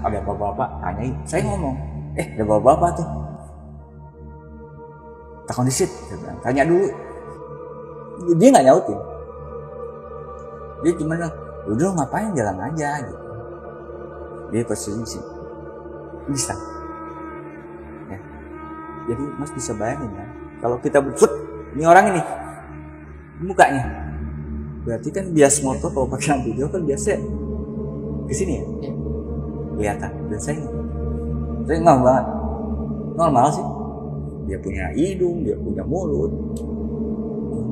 ada bapak-bapak tanyain, saya ngomong, ada bapak-bapak tuh takon disit, tanya dulu. Dia nggak nyautin, dia cuma udah ngapain, jalan aja gitu. Dia posisi bisa ya. Jadi Mas bisa bayangin ya, kalau kita berfut ini orang ini mukanya, berarti kan bias motor kalau pakai lampu hijau kan biasa kesini ya, kelihatan. Dan saya nggak banget, normal sih. Dia punya hidung, dia punya mulut,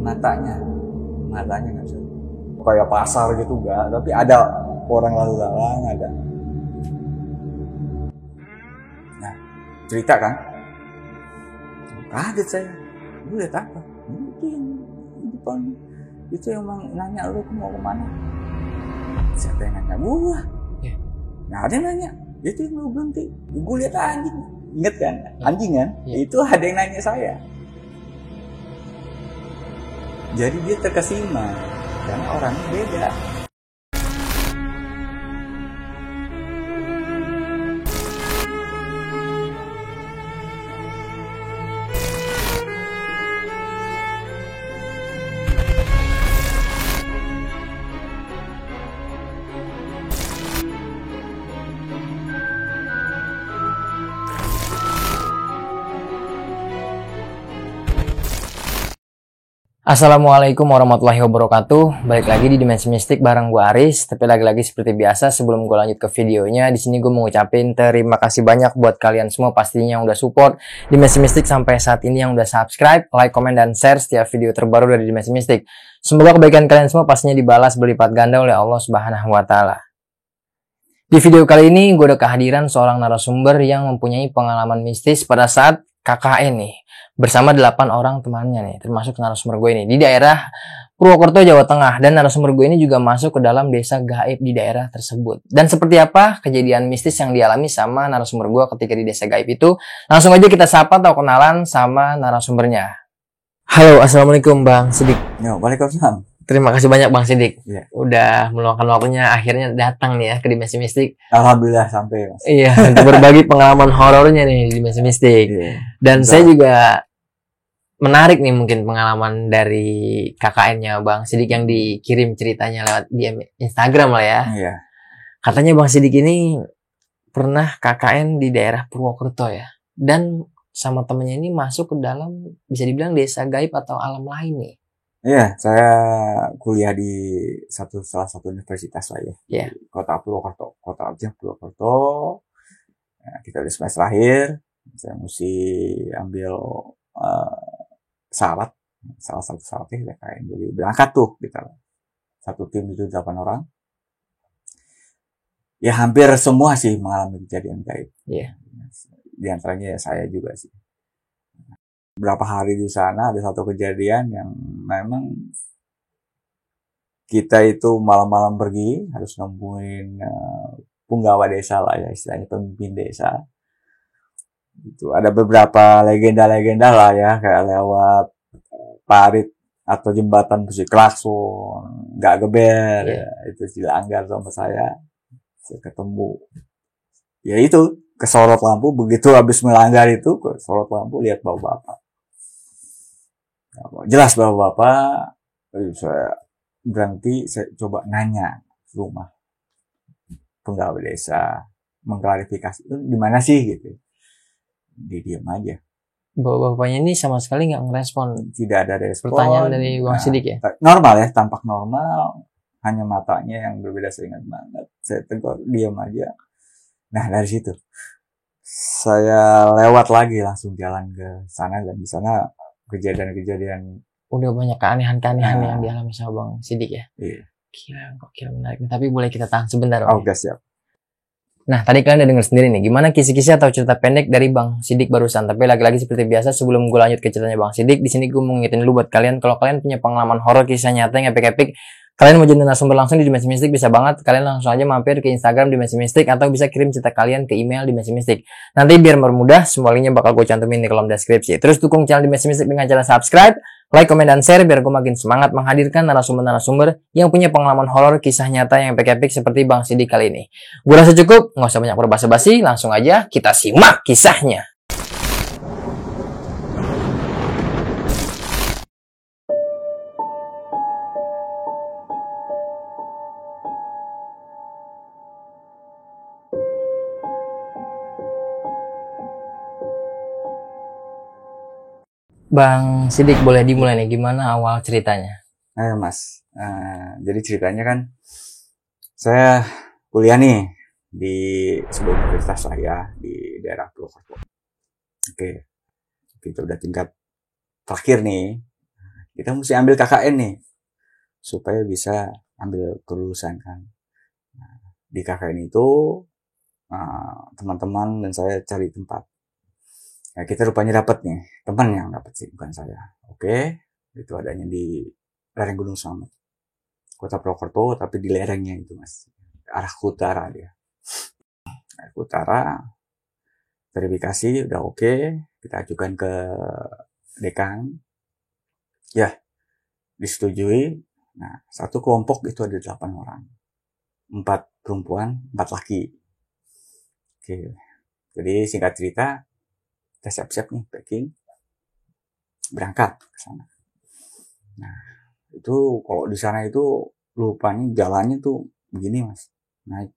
matanya nggak bisa kayak pasar gitu enggak, tapi ada orang lalu lalang ada. Nah, cerita kan, kaget saya, lu lihat apa? Itu yang depan, itu yang nanya lu mau kemana? Siapa yang nanya? Gua. Nah, ada yang nanya, itu yang lu berhenti. Gua lihat anjing, inget kan? Anjing kan? Itu ada yang nanya saya. Jadi dia terkesima karena orangnya beda. Assalamualaikum warahmatullahi wabarakatuh. Balik lagi di Dimensi Mistik bareng gue Aris. Tapi lagi-lagi seperti biasa, sebelum gue lanjut ke videonya, di sini gue mau ngucapin terima kasih banyak buat kalian semua pastinya yang udah support Dimensi Mistik sampai saat ini, yang udah subscribe, like, komen, dan share setiap video terbaru dari Dimensi Mistik. Semoga kebaikan kalian semua pastinya dibalas berlipat ganda oleh Allah Subhanahu wa Ta'ala. Di video kali ini gue udah kehadiran seorang narasumber yang mempunyai pengalaman mistis pada saat KKN nih, bersama 8 orang temannya nih, termasuk narasumber gue ini di daerah Purwokerto, Jawa Tengah. Dan narasumber gue ini juga masuk ke dalam desa gaib di daerah tersebut. Dan seperti apa kejadian mistis yang dialami sama narasumber gue ketika di desa gaib itu, langsung aja kita sapa atau kenalan sama narasumbernya. Halo, assalamualaikum Bang Sidik. Waalaikumsalam. Terima kasih banyak Bang Sidik, udah meluangkan waktunya akhirnya datang nih ya ke Dimensi Mistik. Alhamdulillah sampai, Mas. Iya, untuk berbagi pengalaman horornya nih di Dimensi Mistik. Dan saya juga menarik nih mungkin pengalaman dari KKN-nya Bang Sidik yang dikirim ceritanya lewat DM Instagram lah ya. Iya. Katanya Bang Sidik ini pernah KKN di daerah Purwokerto ya. Dan sama temennya ini masuk ke dalam, bisa dibilang desa gaib atau alam lain nih. Iya, saya kuliah di salah satu universitas lah ya. Iya. Di Kota Purwokerto, Kota Abjad Purwokerto. Nah, kita udah semester akhir, saya mesti ambil salah satu syaratnya KKN. Jadi berangkat tuh kita. Satu tim itu 8 orang. Ya hampir semua sih mengalami kejadian gaib. Iya. Di antaranya ya saya juga sih. Berapa hari di sana ada satu kejadian yang memang kita itu malam-malam pergi harus nemuin punggawa desa lah ya, istilahnya pemimpin desa. Itu ada beberapa legenda-legenda lah ya, kayak lewat parit atau jembatan musik klakson, nggak geber, ya, itu dilanggar sama saya ketemu. Ya itu, kesorot lampu, begitu habis melanggar itu, kesorot lampu, lihat bapak-bapak. Jelas bapak-bapak, saya berhenti, saya coba nanya rumah penggawa desa, mengklarifikasi, itu di mana sih gitu. Diam aja. Bapak-bapaknya ini sama sekali nggak ngerespon. Tidak ada respon. Pertanyaan dari Bang Sidik ya? Normal ya, tampak normal, hanya matanya yang berbeda seringan banget. Saya tegur, diam aja. Nah dari situ saya lewat lagi, langsung jalan ke sana, dan di sana kejadian-kejadian udah banyak keanehan-keanehan yang dialami sama Bang Sidik ya. Iya. Kira menarik. Tapi boleh kita tahan sebentar. Oke, siap. Nah, tadi kalian udah denger sendiri nih gimana kisi-kisi atau cerita pendek dari Bang Sidik barusan. Tapi lagi-lagi seperti biasa, sebelum gue lanjut ke ceritanya Bang Sidik, di sini gue mau ngingetin dulu buat kalian, kalau kalian punya pengalaman horor, kisah nyata yang epic-epic, kalian mau jadi narasumber langsung di Dimensi Mistik, bisa banget. Kalian langsung aja mampir ke Instagram Dimensi Mistik, atau bisa kirim cerita kalian ke email Dimensi Mistik. Nanti biar mempermudah, semua linknya bakal gue cantumin di kolom deskripsi. Terus dukung channel Dimensi Mistik dengan cara subscribe, Like, komen, dan share biar gue makin semangat menghadirkan narasumber-narasumber yang punya pengalaman horor kisah nyata yang epic-epic seperti Bang Sidik kali ini. Gue rasa cukup, nggak usah banyak berbasa-basi, langsung aja kita simak kisahnya. Bang Sidik, boleh dimulai nih, gimana awal ceritanya? Mas, jadi ceritanya kan saya kuliah nih di sebuah universitas saya di daerah Purwokerto. Oke, kita udah tingkat terakhir nih. Kita mesti ambil KKN nih supaya bisa ambil kelulusan kan. Nah, di KKN itu teman-teman dan saya cari tempat. Ya, kita rupanya dapat nih, teman yang dapat sih, bukan saya. Oke, itu adanya di lereng Gunung Slamet, Kota Purwokerto, tapi di lerengnya itu mas, arah ke utara dia. Arah ke utara, verifikasi udah oke, kita ajukan ke dekan, ya disetujui. Nah, satu kelompok itu ada 8 orang, 4 perempuan, 4 laki. Oke, jadi singkat cerita, kita siap-siap nih packing, berangkat ke sana. Nah, itu kalau di sana itu lupa nih jalannya tuh begini mas, naik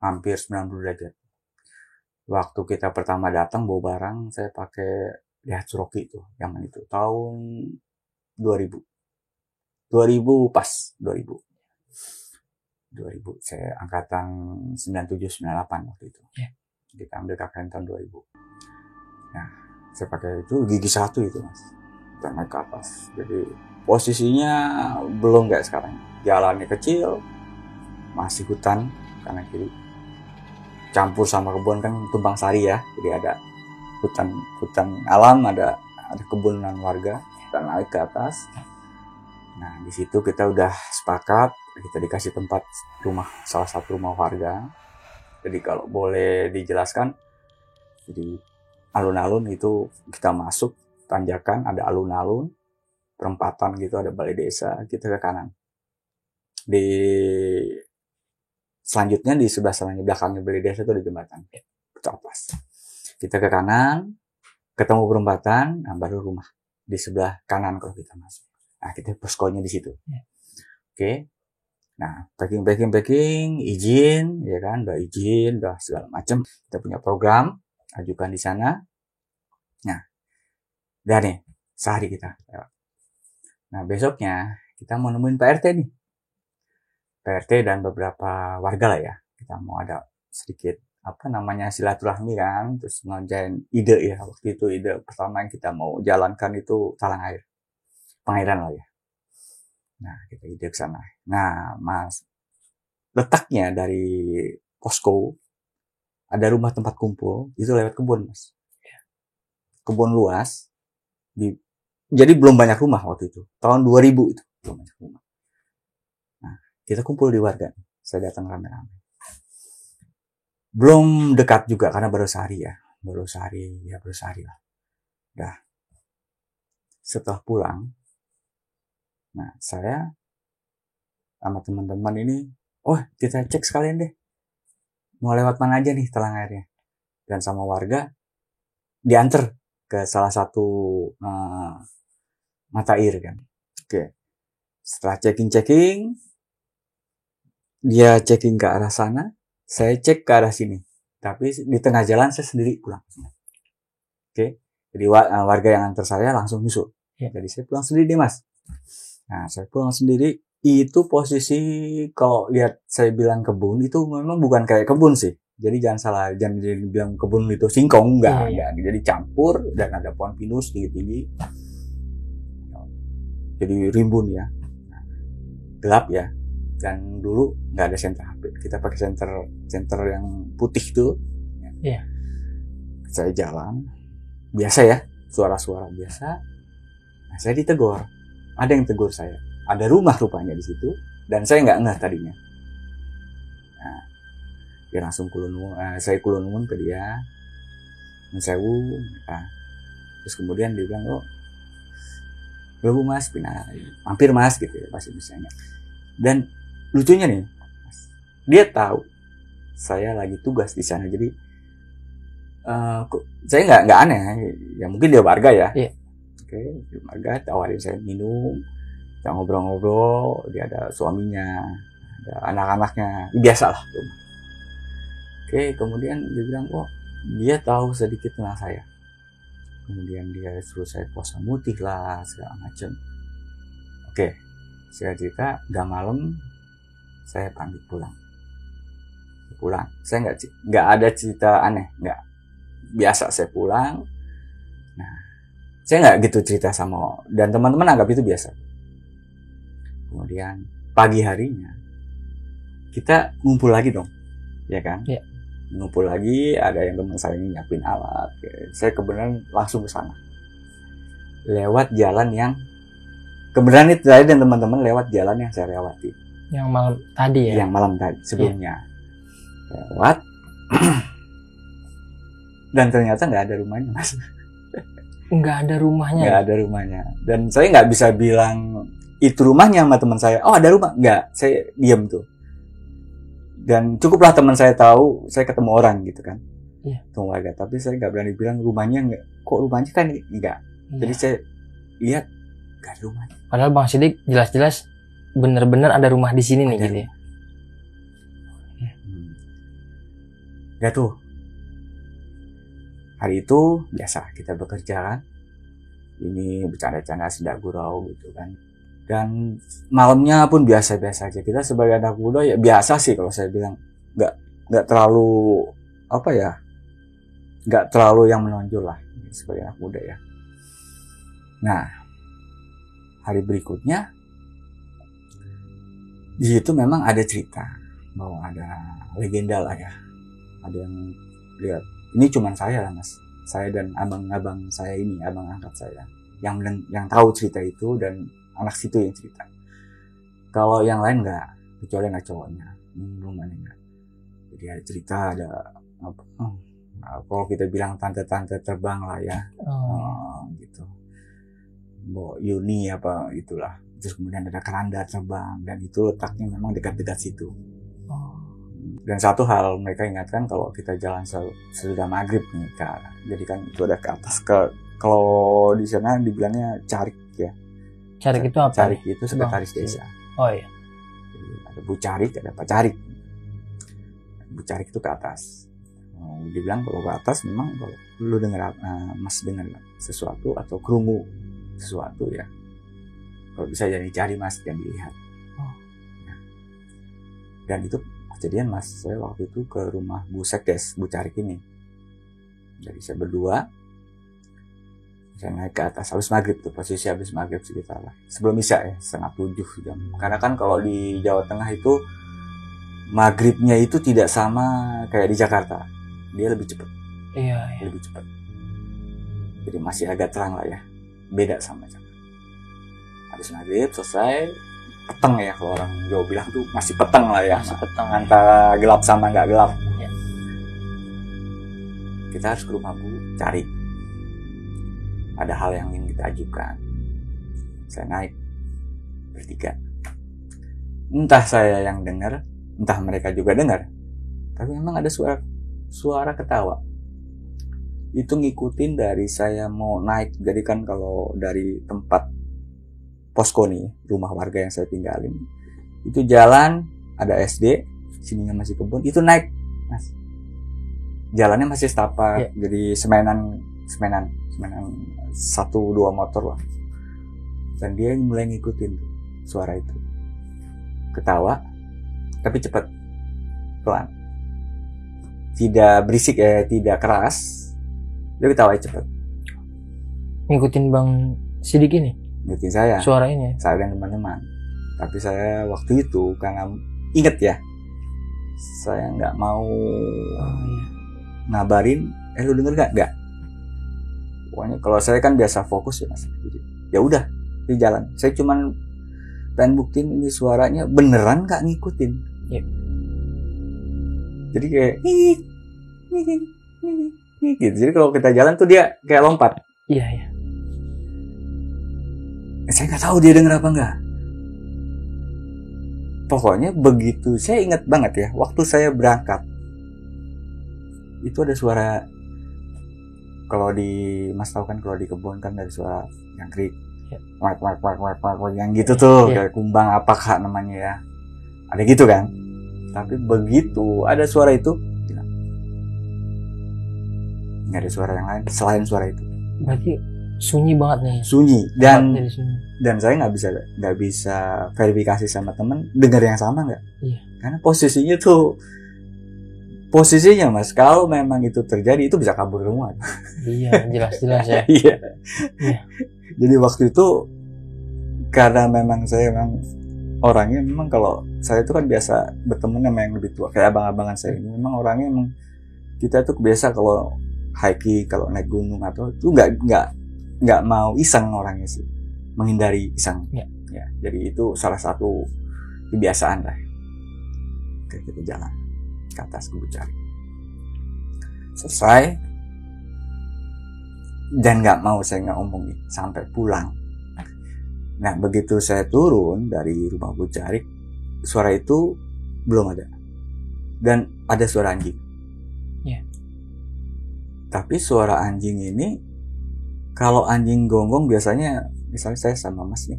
hampir 90 derajat. Waktu kita pertama datang bawa barang, saya pakai Cherokee itu, yang itu tahun 2000 pas 2000 saya angkatan 97-98 waktu itu. Kita ambil KKN tahun 2000. Nah, saya pakai itu gigi 1 itu mas, kita naik ke atas. Jadi posisinya belum kayak sekarang, jalannya kecil, masih hutan kanan kiri, campur sama kebun kan, tumpang sari ya. Jadi ada hutan alam, ada kebunan warga. Kita naik ke atas. Nah, di situ kita udah sepakat, kita dikasih tempat rumah, salah satu rumah warga. Jadi kalau boleh dijelaskan, jadi alun-alun itu kita masuk, tanjakan ada alun-alun, perempatan gitu, ada balai desa, kita ke kanan. Selanjutnya di sebelah sana, belakangnya balai desa itu ada jembatan, kita atas. Kita ke kanan, ketemu perempatan, nah baru rumah di sebelah kanan kalau kita masuk. Nah, kita poskonya di situ. Oke. Nah, packing, izin, ya kan, udah izin, udah segala macam. Kita punya program, ajukan di sana. Nah, udah nih, sehari kita lewat. Nah, besoknya kita mau nemuin Pak RT nih. Pak RT dan beberapa warga lah ya. Kita mau ada sedikit, silaturahmi kan. Terus ngerjain ide ya. Waktu itu ide pertama yang kita mau jalankan itu talang air. Pengairan lah ya. Nah, kita ide ke sana. Nah, mas, letaknya dari posko, ada rumah tempat kumpul, itu lewat kebun mas. Kebun luas, jadi belum banyak rumah waktu itu. Tahun 2000 itu, belum banyak rumah. Nah, kita kumpul di warga. Saya datang rame-rame. Belum dekat juga, karena baru sehari lah. Baru sehari lah. Dah. Setelah pulang, nah, saya sama teman-teman ini, kita cek sekalian deh. Mau lewat mana aja nih talang airnya. Dan sama warga, diantar ke salah satu mata air kan. Oke. Setelah checking, dia checking ke arah sana, saya cek ke arah sini. Tapi di tengah jalan saya sendiri pulang. Oke. Jadi warga yang antar saya langsung nyusul. Jadi saya pulang sendiri deh mas. Nah, saya pulang sendiri, itu posisi kalau lihat saya bilang kebun, itu memang bukan kayak kebun sih. Jadi jangan salah, jangan bilang kebun itu singkong, enggak. Jadi campur, dan ada pohon pinus tinggi-tinggi. Jadi rimbun ya. Gelap ya. Dan dulu nggak ada senter HP. Kita pakai senter yang putih tuh. Iya. Saya jalan, biasa ya, suara-suara biasa. Nah, saya ditegur. Ada yang tegur saya. Ada rumah rupanya di situ, dan saya nggak ngeh tadinya. Nah, dia langsung saya kulon nuwun ke dia, mensewu. Nah, terus kemudian dia bilang, Bu Mas, mampir Mas gitu ya bahasa Indonesianya. Dan lucunya nih, dia tahu saya lagi tugas di sana, jadi saya nggak aneh ya, mungkin dia warga ya. Iya. Oke, dia warga, tawarin saya minum, kita ngobrol-ngobrol, dia ada suaminya, ada anak-anaknya, biasa lah. Oke, kemudian dia bilang, oh dia tahu sedikit tentang saya. Kemudian dia suruh saya puasa mutih lah, segala macam. Oke, saya cerita, gak malam, saya pamit pulang. Saya nggak ada cerita aneh, nggak. Biasa saya pulang. Nah, saya nggak gitu cerita sama, dan teman-teman anggap itu biasa. Kemudian pagi harinya kita ngumpul lagi dong, ya kan? Iya. Ngumpul lagi, ada yang teman saya ini nyiapin alat. Saya kebenaran langsung ke sana. Lewat jalan yang kebenaran itu saya dan teman-teman lewat jalan yang saya lewati. Yang malam tadi ya? Yang malam tadi sebelumnya. Lewat. Dan ternyata nggak ada rumahnya, Mas. Nggak ada rumahnya? Nggak ada rumahnya. Dan saya nggak bisa bilang itu rumahnya sama teman saya. Oh ada rumah? Nggak. Saya diam tuh. Dan cukuplah teman saya tahu saya ketemu orang gitu kan. Iya. Ketemu warga. Tapi saya nggak berani bilang rumahnya nggak. Kok rumahnya kan nggak. Iya. Jadi saya lihat nggak ada rumahnya. Padahal Bang Sidik jelas-jelas bener-bener ada rumah di sini nih gitu ya. Ya tuh. Hari itu biasa kita bekerja kan. Ini bercanda-canda senda gurau gitu kan. Dan malamnya pun biasa-biasa aja. Kita sebagai anak muda ya biasa sih kalau saya bilang. Nggak terlalu apa ya. Nggak terlalu yang menonjol lah sebagai anak muda ya. Nah, hari berikutnya di situ memang ada cerita bahwa ada legenda lah ya. Ada yang lihat. Ini cuman saya lah Mas. Saya dan abang-abang saya ini, abang angkat saya. Yang tahu cerita itu dan anak situ yang cerita. Kalau yang lain enggak, kecuali anak cowoknya. Belum ada enggak. Jadi ada cerita, ada apa? Kalau kita bilang tante-tante terbang lah ya. Gitu. Mbok Yuni apa itulah. Terus kemudian ada keranda terbang dan itu letaknya memang dekat-dekat situ. Dan satu hal mereka ingatkan kalau kita jalan sesudah maghrib nih Kak. Jadi kan itu ada ke atas kalau di sana dibilangnya carik ya. Carik itu apa? Carik itu sekretaris desa. Oh iya. Jadi ada Bu Carik, ada Pak Carik. Bu Carik itu ke atas. Dibilang kalau ke atas memang kalau lu dengar Mas dengar sesuatu atau kerungu sesuatu ya. Kalau bisa jadi cari Mas dan dilihat. Ya. Dan itu kejadian Mas, saya waktu itu ke rumah Bu Sekdes, Bu Carik ini. Jadi saya berdua, saya naik ke atas, habis maghrib tuh, posisi habis maghrib sekitar lah. Sebelum isya ya, 6:30 jam. Karena kan kalau di Jawa Tengah itu, maghribnya itu tidak sama kayak di Jakarta. Dia lebih cepat. Iya. Lebih cepat. Jadi masih agak terang lah ya. Beda sama Jakarta. Habis maghrib, selesai. Peteng ya, kalau orang Jawa bilang tuh masih peteng lah ya. Masih peteng. Antara gelap sama nggak gelap. Ya. Kita harus ke rumah Bu cari. Ada hal yang ingin kita ajukan. Saya naik bertiga. Entah saya yang dengar, entah mereka juga dengar. Tapi memang ada suara ketawa. Itu ngikutin dari saya mau naik. Jadi kan kalau dari tempat posko nih, rumah warga yang saya tinggalin, itu jalan ada SD, sininya masih kebun, itu naik Mas. Jalannya masih setapak, jadi semenan 1-2 motor lah. Dan dia mulai ngikutin tuh suara itu, ketawa tapi cepat, pelan, tidak berisik tidak keras, dia ketawa cepat. Ngikutin Bang Sidik ini? Ngikutin saya. Suara ini? Saya dan teman-teman. Tapi saya waktu itu karena inget ya, saya nggak mau ngabarin. Lu denger nggak? Nggak. Pokoknya kalau saya kan biasa fokus ya Mas. Jadi, ya udah di jalan. Saya cuman pengen buktiin ini suaranya beneran nggak ngikutin. Iya. Jadi kayak gitu. Jadi kalau kita jalan tuh dia kayak lompat. Iya. Saya nggak tahu dia denger apa enggak. Pokoknya begitu, saya ingat banget ya, waktu saya berangkat itu ada suara, kalau di Mas tahu kan kalau di kebun kan ada suara yang krik, yang gitu tuh, kayak kumbang apakah namanya ya, ada gitu kan. Tapi begitu ada suara itu, nggak ada suara yang lain selain suara itu. Berarti sunyi banget nih. Sunyi, dan saya nggak bisa verifikasi sama temen dengar yang sama nggak? Iya. Karena posisinya Mas, kalau memang itu terjadi itu bisa kabur semua. Iya, jelas ya. Iya. Jadi waktu itu karena memang saya orangnya memang, kalau saya itu kan biasa berteman sama yang lebih tua, kayak abang-abangan saya ini. Memang orangnya kita tuh biasa kalau hiking, kalau naik gunung atau itu nggak mau iseng orangnya sih, menghindari iseng. Ya, jadi itu salah satu kebiasaan lah. Oke, kita jalan ke atas ke Bucarik. Selesai, dan saya nggak ngomongin sampai pulang. Nah, begitu saya turun dari rumah Bucarik, suara itu belum ada, dan ada suara anjing. Tapi suara anjing ini, kalau anjing gonggong biasanya, misalnya saya sama Mas nih,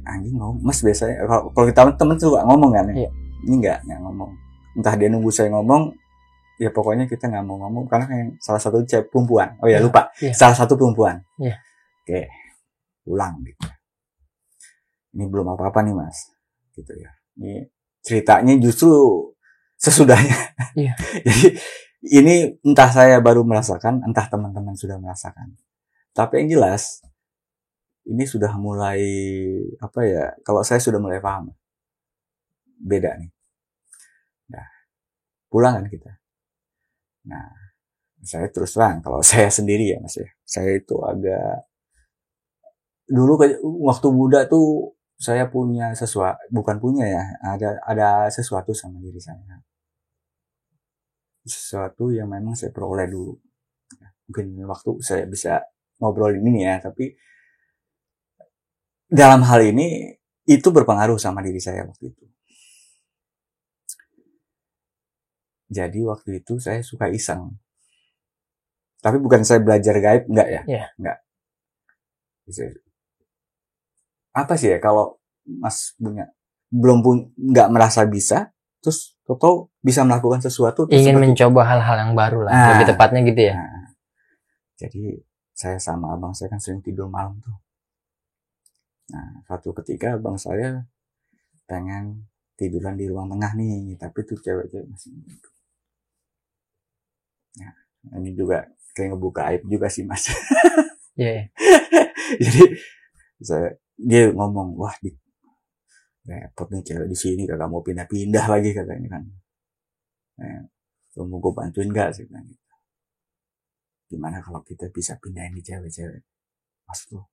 anjing ngomong, Mas biasanya kalau kita temen suka ngomong kan ya. Ini nggak ngomong, entah dia nunggu saya ngomong, ya pokoknya kita nggak mau ngomong karena yang salah satu cewek perempuan. Lupa, salah satu perempuan. Oke, pulang gitu. Ini belum apa-apa nih Mas, gitu ya. Ini ceritanya justru sesudahnya. Jadi ini entah saya baru merasakan, entah teman-teman sudah merasakan. Tapi yang jelas, ini sudah mulai, kalau saya sudah mulai paham. Beda nih. Nah, pulang kan kita. Nah, saya terus terang, kalau saya sendiri ya Mas ya, saya itu agak, dulu waktu muda tuh, saya punya sesuatu, bukan punya ya, ada sesuatu sama diri saya. Sesuatu yang memang saya peroleh dulu. Mungkin waktu saya bisa ngobrolin ini ya, tapi dalam hal ini itu berpengaruh sama diri saya waktu itu. Jadi waktu itu saya suka iseng. Tapi bukan saya belajar gaib, enggak ya? Enggak. Apa sih ya, kalau Mas nggak merasa bisa, terus Toto bisa melakukan sesuatu, ingin mencoba hal-hal yang baru lah, lebih tepatnya gitu ya. Jadi saya sama abang saya kan sering tidur malam tuh. Nah, suatu ketika abang saya pengen tiduran di ruang tengah nih, tapi tuh cewek-cewek masih gitu. Nah, ini juga kayak ngebuka aib juga sih Mas. Jadi dia ngomong, wah repot nih cewek di sini, kagak mau pindah-pindah lagi katanya kan. Mau gue bantuin gak sih? Gimana kalau kita bisa pindahin di cewek-cewek? Mas tuh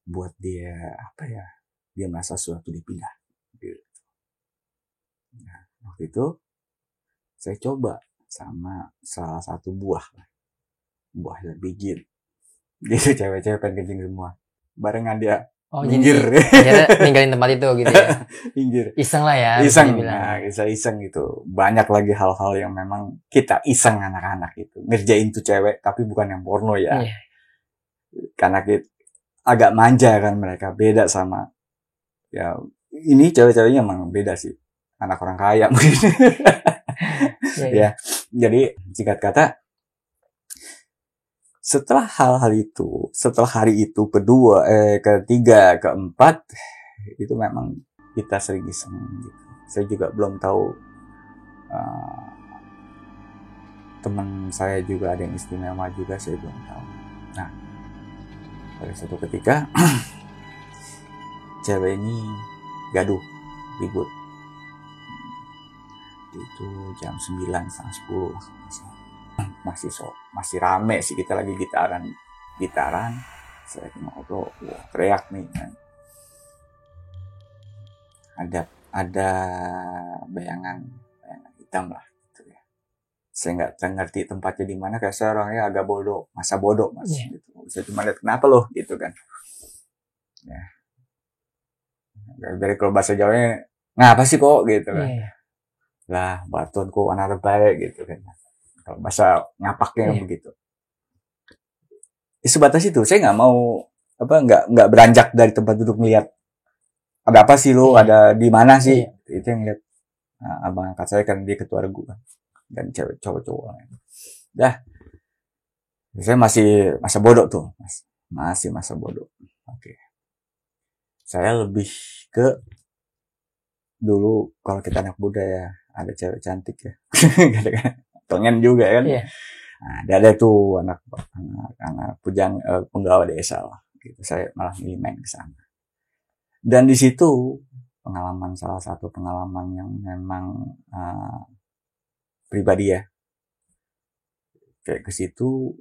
buat dia dia merasa sesuatu dipindah. Nah, waktu itu saya coba sama salah satu buah yang biji. Gitu, cewek-cewek pengen kencing semua. Barengan dia. Minggir. Jadi ninggalin tempat itu gitu ya. Minggir. Iseng lah ya. Iseng. Nah, iseng gitu. Banyak lagi hal-hal yang memang kita iseng anak-anak itu. Ngerjain tuh cewek, tapi bukan yang porno ya. Karena kita agak manja kan mereka. Beda sama, ya ini cewek-ceweknya emang beda sih. Anak orang kaya mungkin. Ya. Jadi singkat kata, setelah hal-hal itu, setelah hari itu kedua, ketiga, keempat, itu memang kita sering iseng gitu. Saya juga belum tahu, teman saya juga ada yang istimewa juga, saya belum tahu. Nah, pada suatu ketika cewek ini gaduh, ribut. Itu jam 9, setengah 10 lah. Masih rame sih, kita lagi gitaran, saya ngobrol, teriak nih kan. Ada bayangan hitam lah gitu ya. Saya nggak ngerti tempatnya di mana, kayak saya orangnya agak bodoh, masa bodoh Mas gitu. saya cuma lihat kenapa loh gitu kan. Ya. Dari kalau bahasa Jawanya ngapa sih kok gitu kan. Iya. Lah batuan kok anak baik gitu kan. Kalau bahasa ngapaknya begitu. Sebatas itu, saya nggak mau nggak beranjak dari tempat duduk melihat ada apa sih lo, ada di mana sih, itu yang lihat. Nah, abang angkat saya kan dia ketua regu kan, dan cewek cowok-cowok. Dah, saya masih masa bodoh tuh, masih masa bodoh. Oke, saya lebih ke dulu kalau kita anak muda ya, ada cewek cantik ya, pengen juga kan. Iya. Nah, ada tuh anak penggawa desa lah. Gitu. Saya malah main ke sana. Dan di situ salah satu pengalaman yang memang pribadi ya. Kayak ke situ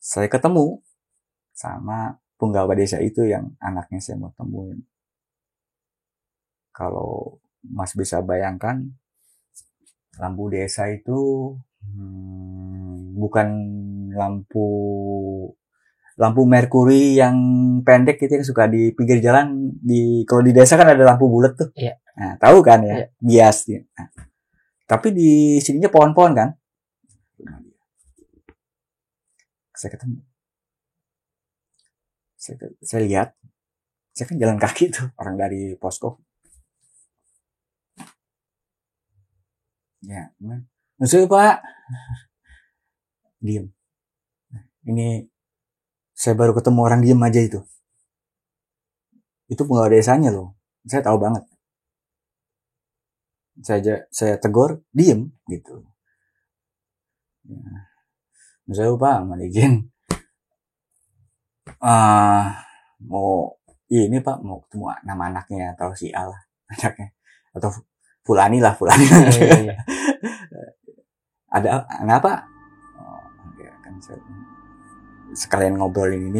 saya ketemu sama penggawa desa itu yang anaknya saya mau temuin. Kalau Mas bisa bayangkan, lampu desa itu bukan lampu merkuri yang pendek gitu yang suka di pinggir jalan. Kalau di desa kan ada lampu bulat tuh. Iya. Nah, tahu kan ya, bias. Nah, tapi di sininya pohon-pohon kan. Saya ketemu. Saya lihat. Saya kan jalan kaki tuh, orang dari posko. Ya, maksudnya Pak. Diem. Ini saya baru ketemu orang diem aja itu. Itu penggawa desanya loh. Saya tahu banget. Saya tegur, diem gitu. Ya. Saya Pak, mohon izin. Mau ini Pak, mau ketemu nama anaknya atau si A lah anaknya. Atau Fulani lah. Iya. Ada apa? Ya kan saya sekalian ngobrolin.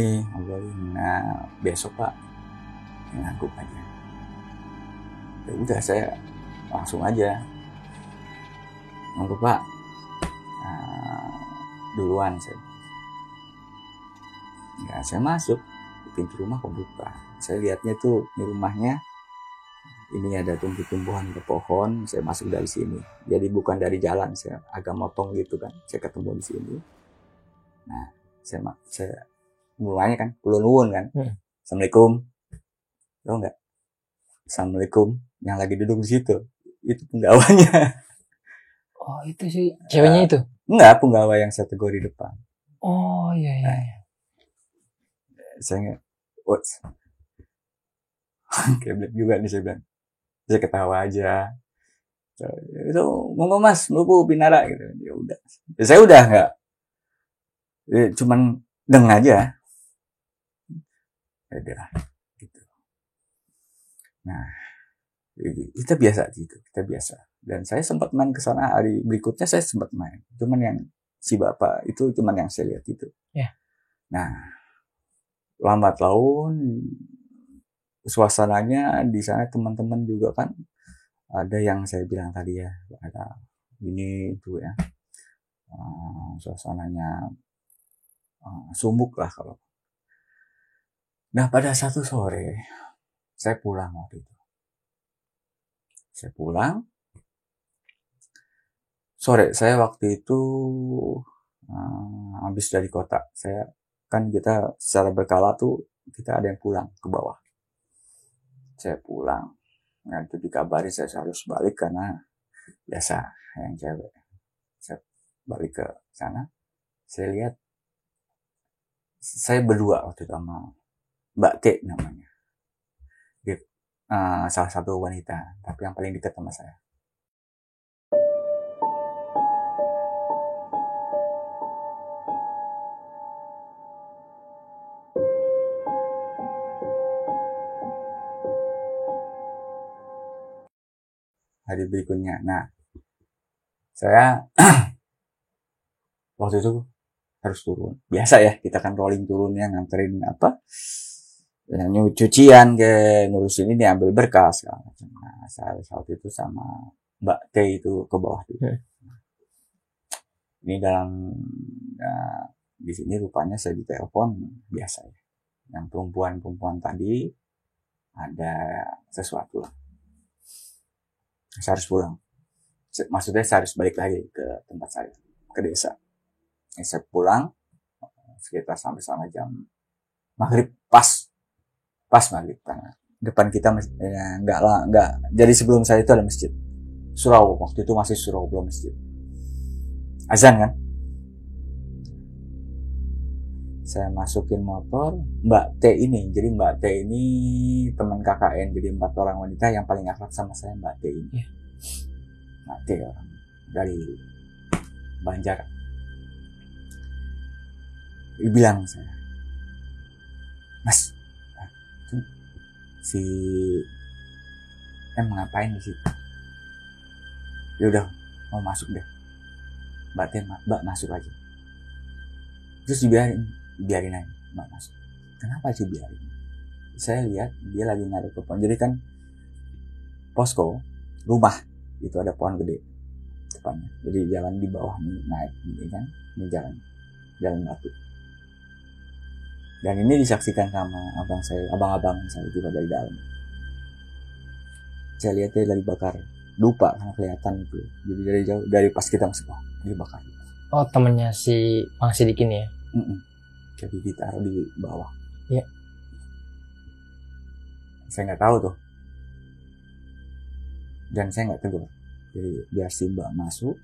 Nah, besok Pak nganggup aja. Ya udah, saya langsung aja nganggup Pak. Duluan saya. Ya, saya masuk pintu rumah kok buka. Saya lihatnya tuh di rumahnya ini ada tumbuh-tumbuhan ke pohon. Saya masuk dari sini. Jadi bukan dari jalan, saya agak motong gitu kan. Saya ketemu di sini. Nah, saya mulanya kan kulun kan. Assalamualaikum. Tahu nggak? Assalamualaikum. Yang lagi duduk di situ itu penggawanya. Oh, itu sih ceweknya itu? Enggak, penggawa yang saya tegur di depan. Oh, iya. Nah, saya kayak juga nih, saya bilang. Saya ketawa aja. Itu monggo Mas, mlebu binara gitu. Ya udah. Ya, saya udah enggak. Cuman deng aja. Ya udah gitu. Nah, kita biasa gitu, kita biasa. Dan saya sempat main ke sana hari berikutnya, saya sempat main. Cuman yang si bapak itu cuman yang saya lihat itu. Yeah. Nah, lambat laun suasananya di sana teman-teman juga kan ada yang saya bilang tadi ya, ada ini itu ya. Suasananya sumuk lah kalau. Nah, pada satu sore saya pulang waktu itu. Saya pulang sore, saya waktu itu habis dari kota. Kita secara berkala tuh kita ada yang pulang ke bawah. Saya pulang. Nah, itu dikabari saya harus balik karena biasa yang cewek. Saya balik ke sana. Saya lihat saya berdua waktu itu sama Mbak T namanya. Dia salah satu wanita, tapi yang paling dekat sama saya. Hari berikutnya. Nah, saya waktu itu harus turun. Biasa ya, kita kan rolling turunnya, nganterin yang cucian ke ngurusin ini, ambil berkas. Nah, saya saat itu sama Mbak T itu ke bawah dulu. Ini di sini rupanya saya ditelepon biasa ya. Yang perempuan tadi ada sesuatu lah. Saya harus pulang. Maksudnya saya harus balik lagi ke tempat saya, ke desa. Saya pulang sekitar sampai sama jam maghrib, pas maghrib, karena depan kita enggak. Jadi sebelum saya itu ada masjid surau, waktu itu masih surau, belum masjid. Azan kan, saya masukin motor. Mbak T ini teman KKN, jadi 4 orang wanita yang paling akrab sama saya, Mbak T ini. Mbak T orang dari Banjar. Dia bilang saya, Mas, itu si M ngapain di situ? Ya udah, mau masuk deh. Mbak masuk aja. Terus biarin aja Mbak masuk. Kenapa sih biarin? Saya lihat dia lagi ngadep ke pohon. Jadi kan posko rumah itu ada pohon gede depannya. Jadi jalan di bawah nih naik gitu kan. Ini jalan batu. Dan ini disaksikan sama abang-abang saya juga dari dalam. Saya lihat dia lagi bakar dupa karena kelihatan itu. Jadi dari jauh, dari pas kita masuk, dia bakar. Oh, temennya si Bang Sidik ini ya? Jadi ditaruh di bawah. Iya. Saya nggak tahu tuh. Dan saya nggak tegur. Jadi biar si Mbak masuk.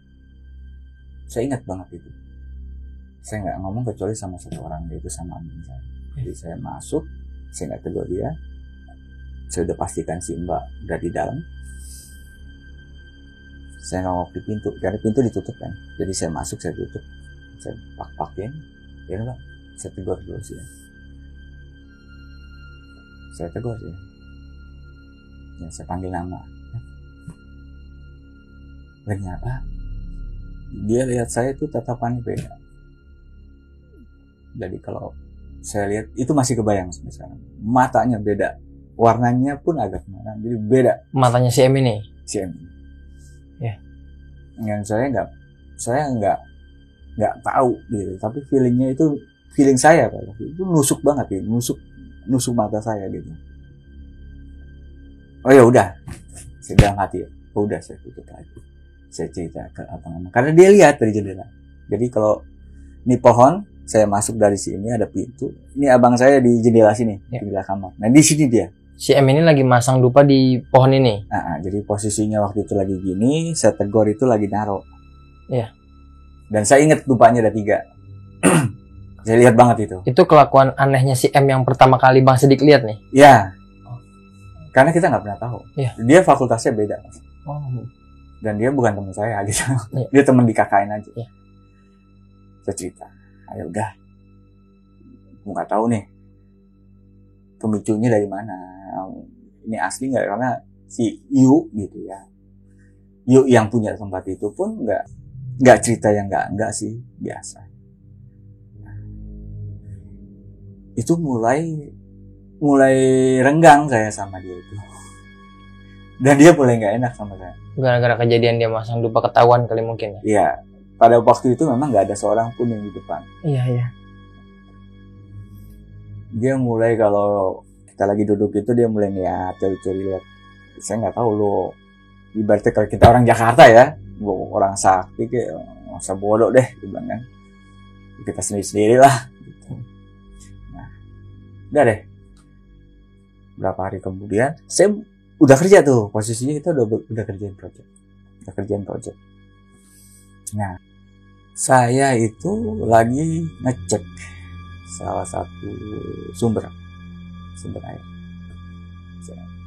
Saya ingat banget itu. Saya nggak ngomong kecuali sama satu orang, yaitu sama amin saya. Jadi saya masuk, saya nggak tegur dia. Saya udah pastikan si Mbak udah di dalam. Saya nongok di pintu, karena pintu ditutup kan. Jadi saya masuk, saya tutup, saya pak-pakin. Ya Mbak, saya tegur dulu sih. Saya tegur sih. Ya, saya panggil nama. Ternyata dia lihat saya itu tatapannya beda. Jadi kalau saya lihat itu masih kebayang sampai sekarang. Matanya beda, warnanya pun agak merah, jadi beda. Matanya si M ini? Si M. Ya. Yang saya nggak tahu gitu, tapi feelingnya itu feeling saya Pak. Itu nusuk banget ya, nusuk mata saya gitu. Oh ya udah, saya bilang hati ya, udah saya tutup lagi. Saya cerita ke abang-abang karena dia lihat dari jendela. Jadi kalau ini pohon, saya masuk dari sini ada pintu. Ini abang saya di jendela sini, ya. Di jendela kamar. Nah di sini dia. Si M ini lagi masang dupa di pohon ini. Jadi posisinya waktu itu lagi gini, saya tegur itu lagi naro. Iya. Dan saya ingat dupanya ada 3. Saya lihat banget itu. Itu kelakuan anehnya si M yang pertama kali Bang Sidik lihat nih? Iya. Karena kita nggak pernah tahu. Iya. Dia fakultasnya beda. Oh. Dan dia bukan teman saya gitu. Iya. Dia teman di KKN aja. Iya. Saya cerita. Ayo udah. Aku nggak tahu nih pemicunya dari mana. Ini asli nggak? Karena si Yu gitu ya. Yu yang punya tempat itu pun nggak cerita yang nggak sih, biasa. Itu mulai renggang saya sama dia itu. Dan dia mulai nggak enak sama saya. Gara-gara kejadian dia masang dupa ketahuan kali mungkin ya? Iya. Pada waktu itu memang nggak ada seorang pun yang di depan. Iya. Dia mulai kalau kita lagi duduk itu dia mulai lihat, cari-cari lihat. Saya nggak tahu lo. Ibaratnya kalau kita orang Jakarta ya, orang sakti kayak masa bodoh deh, bilang kan. Kita sendiri-sendiri lah. Gitu. Nah, udah deh. Berapa hari kemudian, saya udah kerja tuh, posisinya kita udah kerjain project. Nah, saya itu lagi ngecek salah satu sumber air.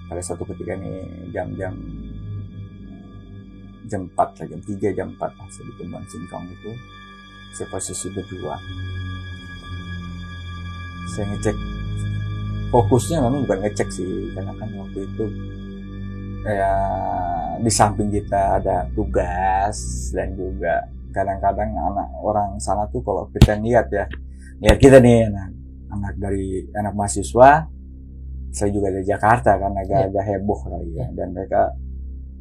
Pada suatu ketika nih jam 4 lah, jam 3, jam 4 saya di Kembang Singkong itu, saya posisi berdua. Saya ngecek, fokusnya memang bukan ngecek sih, karena kan waktu itu ya di samping kita ada tugas, dan juga kadang-kadang anak orang sana tuh kalau kita lihat kita nih anak mahasiswa, saya juga dari Jakarta kan agak heboh kali ya, dan mereka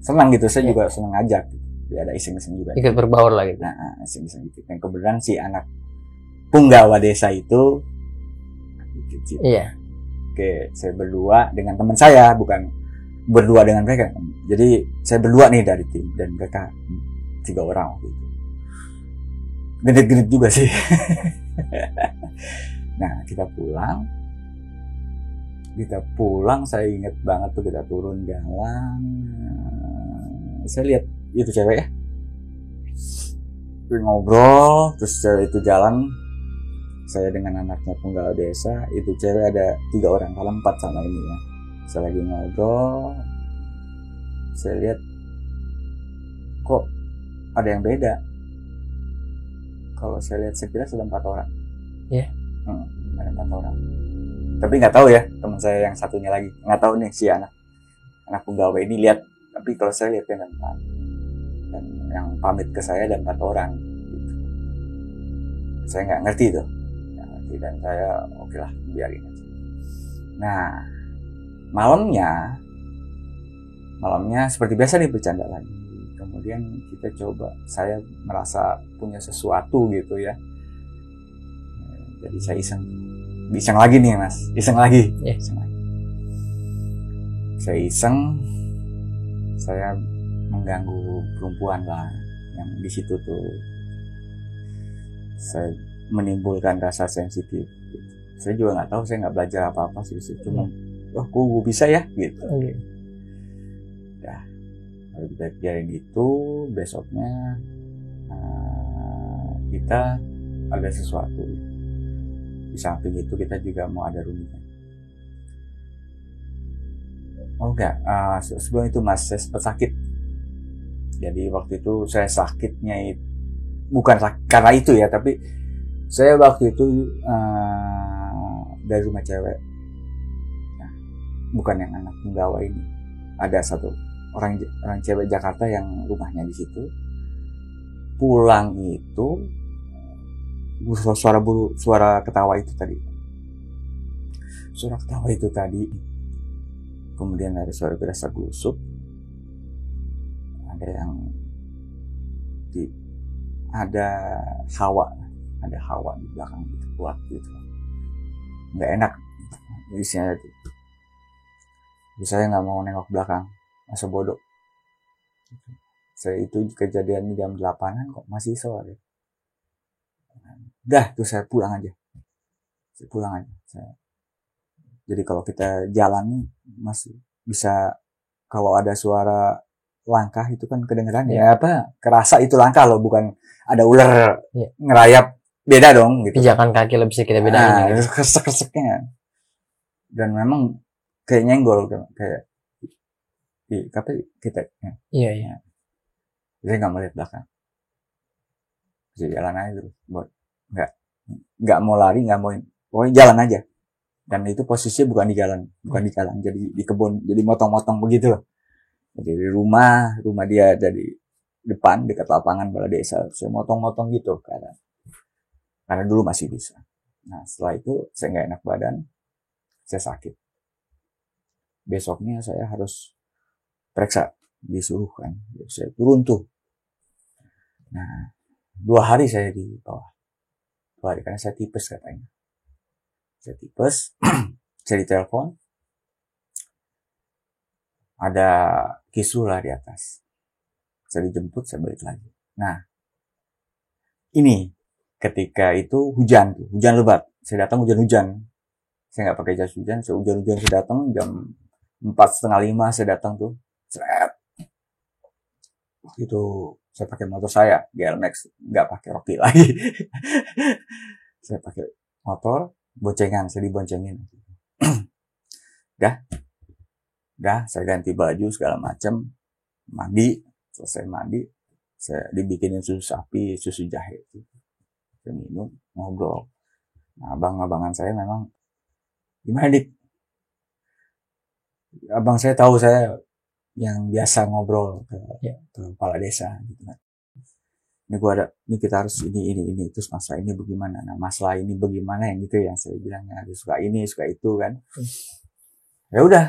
senang gitu, saya juga senang ngajak gitu. Ya, ada iseng-iseng juga. Ikut berbaur lagi. Nah, iseng-iseng gitu. Dan kebetulan si anak punggawa desa itu. Gitu. Iya. Oke, saya berdua dengan teman saya, bukan berdua dengan mereka. Jadi saya berdua nih dari tim dan mereka 3 orang waktu itu. Genit-genit juga sih. Nah, kita pulang, saya ingat banget tuh kita turun jalan. Saya lihat itu cewek ya. Ngobrol, terus cewek itu jalan. Saya dengan anaknya punggawa desa, itu cewek ada 3 orang, kalau 4 sama ini ya. Saya lagi ngobrol, saya lihat kok ada yang beda. Kalau saya lihat sekilas sudah 4 orang. Iya. Ada 4 orang. Tapi nggak tahu ya teman saya yang satunya lagi, nggak tahu nih si anak punggawa ini lihat. Tapi kalau saya lihat kan 4. Dan yang pamit ke saya ada 4 orang. Gitu. Saya nggak ngerti tuh. Dan saya oke lah, biarin aja. Nah, malamnya seperti biasa nih bercanda lagi. Kemudian kita coba, saya merasa punya sesuatu gitu ya. Jadi saya iseng lagi nih mas, iseng lagi. Saya iseng, saya mengganggu perempuan lah yang di situ tuh. Saya menimbulkan rasa sensitif. Saya juga nggak tahu, saya nggak belajar apa-apa sih, cuma gue bisa ya gitu. Ya, kalau kita biarin itu, besoknya kita ada sesuatu. Di samping itu kita juga mau ada ruminya. Oh enggak, sebelum itu mas, saya sempat sakit. Jadi waktu itu saya sakitnya itu bukan karena itu ya, tapi saya waktu itu dari rumah cewek, nah, bukan yang anak punggawa ini, ada satu orang cewek Jakarta yang rumahnya di situ. Pulang itu suara ketawa itu tadi. Kemudian ada suara berasa gusuk, ada hawa di belakang gitu, kuat gitu, nggak enak isinya itu. Jadi saya nggak mau nengok belakang, masa bodoh. Saya itu kejadian jam 8-an kok masih sore. Dah tuh saya pulang aja. Jadi kalau kita jalan masih bisa, kalau ada suara langkah itu kan kedengeran ya, kerasa itu langkah loh, bukan ada ular ngerayap, beda dong gitu. Pijakan kaki lebih bisa kita bedain. Kesek-keseknya. Dan memang kayak nyenggol, kayak tapi kita iya. Saya nggak melihat belakang, jadi jalan aja terus, nggak mau lari, nggak mau, pokoknya jalan aja. Dan itu posisinya bukan di jalan, jadi di kebun, jadi motong-motong begitu loh. Jadi di rumah dia jadi depan dekat lapangan bala desa, saya motong-motong gitu karena dulu masih bisa. Nah setelah itu saya nggak enak badan, saya sakit. Besoknya saya harus periksa, disuruh kan, saya turun tuh. Nah 2 hari saya di bawah, 2 hari karena saya tipes katanya. Saya ditelepon, ada kisru lah di atas. Saya dijemput, saya balik lagi. Nah, ini ketika itu hujan lebat. Saya datang hujan-hujan. Saya nggak pakai jas hujan, hujan-hujan saya datang jam 4:30 saya datang tuh. Seret. Itu saya pakai motor saya, GLMax, nggak pakai Rocky lagi. Saya pakai motor, boncengan, saya diboncengin. Dah, saya ganti baju segala macam, selesai mandi, saya dibikinin susu sapi, susu jahe, saya minum, ngobrol. Nah, abang-abangan saya memang, gimana dik? Abang saya tahu saya yang biasa ngobrol ke kepala desa, gitu kan. Ini kita harus ini, terus masalah ini bagaimana? Nah, masalah ini bagaimana yang gitu yang saya bilang, ada suka ini, suka itu kan. Ya udah.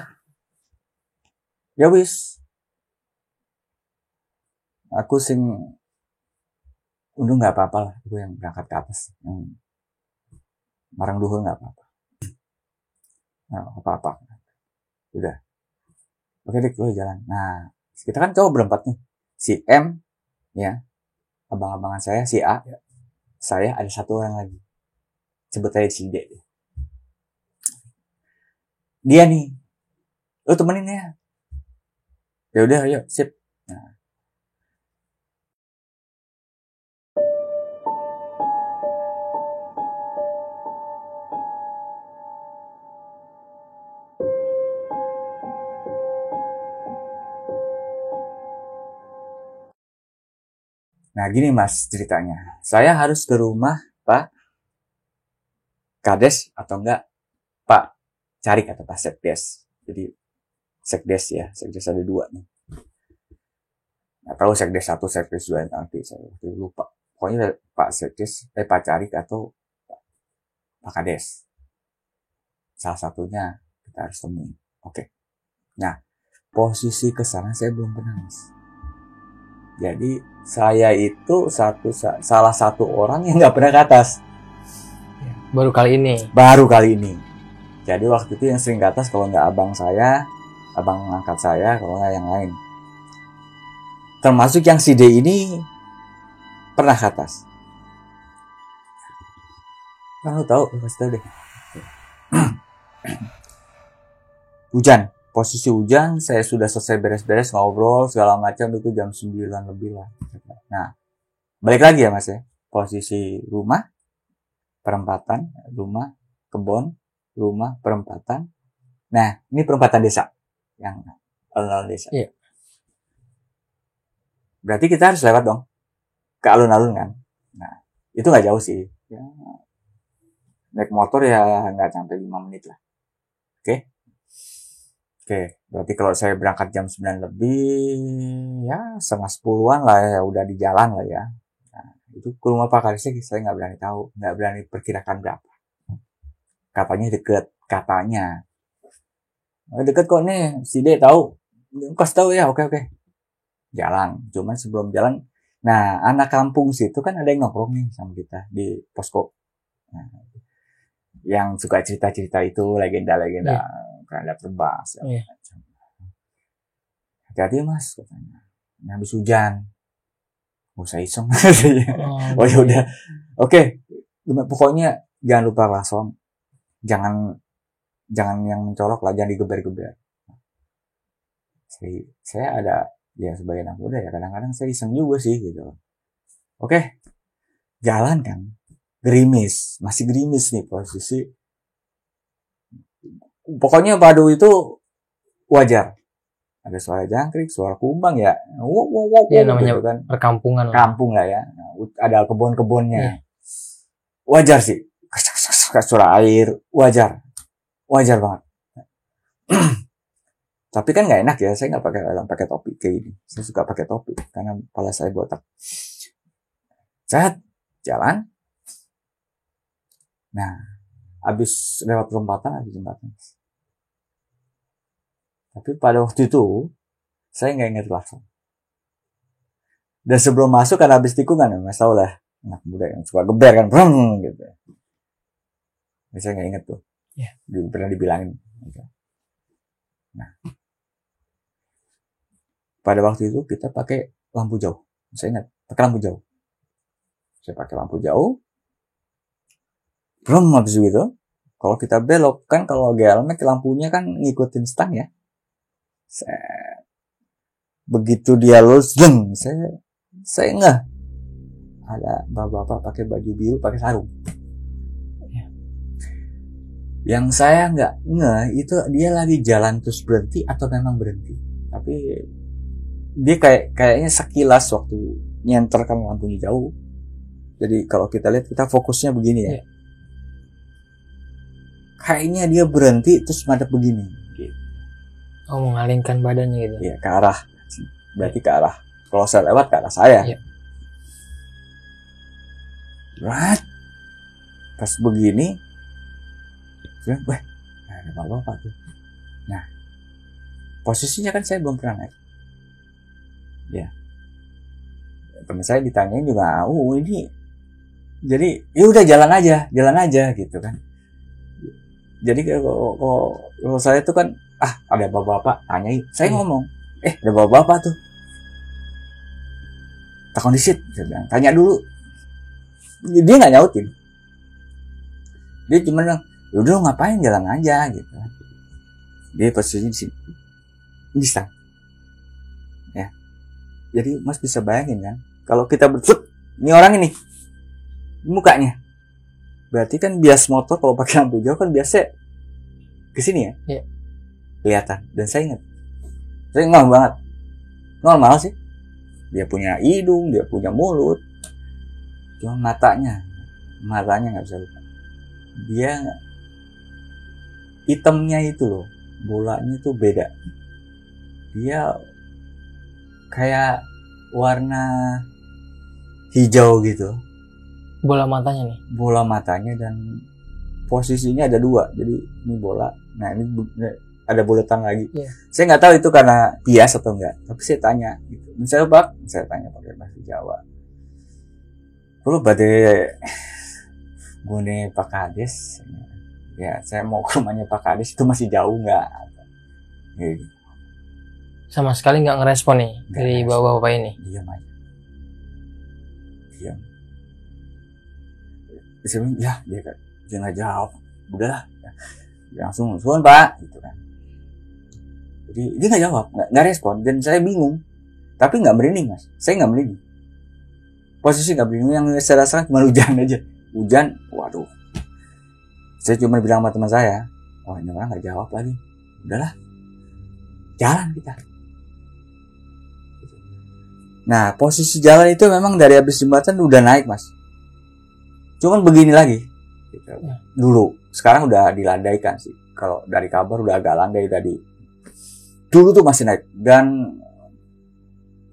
Ya wis. Aku untung nggak apa-apa lah, aku yang berangkat ke atas, yang Marang duhur nggak apa-apa. Nggak apa-apa. Udah. Oke dik, lu jalan. Nah, kita kan cowok berempat nih. Si M, ya, abang-abangan saya, si A, saya ada satu orang lagi. Sebut aja si D. Dia nih, lu temenin ya. Ya udah, ayo, sip. Nah gini mas ceritanya, saya harus ke rumah Pak Kades atau enggak Pak Carik atau Pak Sekdes. Jadi Sekdes ya, Sekdes ada 2 nih. Nggak tahu Sekdes 1, Sekdes 2 nanti saya lupa. Pokoknya Pak Sekdes, Pak Carik atau Pak Kades. Salah satunya kita harus temui. Oke. Nah posisi kesana saya belum pernah mas. Jadi saya itu salah satu orang yang nggak pernah ke atas. Baru kali ini. Baru kali ini. Jadi waktu itu yang sering ke atas kalau nggak abang saya, abang angkat saya, kalau nggak yang lain. Termasuk yang si D ini pernah ke atas. Kan lu tahu, lu kasih tahu deh. Hujan. Posisi hujan, saya sudah selesai beres-beres ngobrol segala macam itu jam 9 lebih lah. Nah, balik lagi ya mas ya. Posisi rumah, perempatan, rumah, kebun, rumah, perempatan. Nah, ini perempatan desa. Yang alun-alun desa. Iya. Berarti kita harus lewat dong. Ke alun-alun kan. Nah, itu gak jauh sih. Ya, naik motor ya gak sampai 5 menit lah. Oke. Oke, berarti kalau saya berangkat jam 9 lebih, ya setengah 10-an lah ya, udah di jalan lah ya. Nah, itu ke rumah Pak Karisnya saya nggak berani tahu, nggak berani perkirakan berapa. Katanya deket, katanya. Deket kok nih, si D tahu. Kasih tahu ya, oke. Jalan, cuman sebelum jalan, nah anak kampung situ kan ada yang nongkrong nih sama kita di posko. Nah, yang suka cerita-cerita itu, legenda-legenda. Ada terbang segala macam. Hati-hati mas katanya. Ini habis hujan. Gak usah iseng. Oh ya udah. Oke. Pokoknya jangan lupa langsung. Jangan yang mencolok lah, jangan digeber-geber. Saya ada ya sebagai anak muda ya kadang-kadang saya iseng juga sih gitu. Oke. Jalan kan. Gerimis, masih gerimis nih posisi. Pokoknya padu itu wajar. Ada suara jangkrik, suara kumbang ya. Ya namanya gitu kan. Perkampungan lah. Kampung lah ya. Ada kebun-kebunnya. Wajar sih. Suara air, wajar. Wajar banget. Tapi kan nggak enak ya. Saya nggak pakai topi kayak gini. Saya suka pakai topi karena kepala saya botak. Saya jalan. Nah, habis lewat perempatan ada jembatan. Tapi pada waktu itu saya nggak ingat langsung. Dan sebelum masuk kan habis tikungan, mas tau lah anak muda yang suka geber kan, gitu. Saya nggak ingat tuh. Yeah. Pernah dibilangin. Nah, pada waktu itu kita pakai lampu jauh. Saya ingat pakai lampu jauh. Saya pakai lampu jauh. Habis gitu, kalau kita belok kan kalau GLMX lampunya kan ngikutin stang ya. Begitu dia lulus, saya nggak ada bapak-bapak pakai baju biru, pakai sarung. Yang saya nggak itu dia lagi jalan terus berhenti atau memang berhenti. Tapi dia kayaknya sekilas waktu nyenterkan lampunya jauh. Jadi kalau kita lihat kita fokusnya begini ya. Kayaknya dia berhenti terus madep begini. Oh, mengalingkan badannya gitu. Iya, ke arah. Berarti ke arah. Kalau saya lewat ke arah saya. Iya. Right. Pas begini, ada bapak-bapak tuh. Nah, posisinya kan saya belum pernah naik. Ya. Teman saya ditanyain juga, ini Jadi ya udah jalan aja gitu kan. Jadi kalau saya tuh kan ada bapak-bapak tanyain, saya ngomong, ada bapak-bapak tuh takon disit, saya bilang, tanya dulu. Dia nggak nyautin, dia cuma bilang, udah ngapain jalan aja gitu. Dia posisi di sini, di sana. Ya, jadi Mas bisa bayangin kan, kalau kita berfut, ini orang ini mukanya, berarti kan bias motor kalau pakai lampu jauh kan biasa kesini ya, kelihatan. Dan saya ingat, saya ngomong banget, normal sih, dia punya hidung, dia punya mulut, cuma matanya nggak bisa lupa. Dia hitamnya itu loh, bolanya tuh beda, dia kayak warna hijau gitu. Bola matanya nih. Bola matanya, dan posisinya ada dua. Jadi ini bola. Nah ini ada buletan lagi. Saya nggak tahu itu karena bias atau enggak. Tapi saya tanya. Gitu. Saya tanya pakai bahasa Jawa. Kalau badai gune Pak Kades, ya saya mau ke rumahnya Pak Kades, itu masih jauh nggak? Gitu. Sama sekali nggak ngerespon nih dari bapak-bapak ini. Diam aja. Diam. Saya bilang, ya dia nggak jawab, udahlah, dia langsung suun Pak, gitu kan. Jadi dia nggak jawab, nggak respon, dan saya bingung, tapi nggak merinding Mas, saya nggak merinding, posisi nggak merinding, yang saya rasakan cuma hujan aja, waduh, saya cuma bilang sama teman saya, ini orang nggak jawab lagi, udahlah, jalan kita. Nah posisi jalan itu memang dari habis jembatan udah naik Mas. Cuman begini lagi gitu. Dulu, sekarang udah dilandaikan sih. Kalau dari kabar udah agak landai tadi. Dulu tuh masih naik. Dan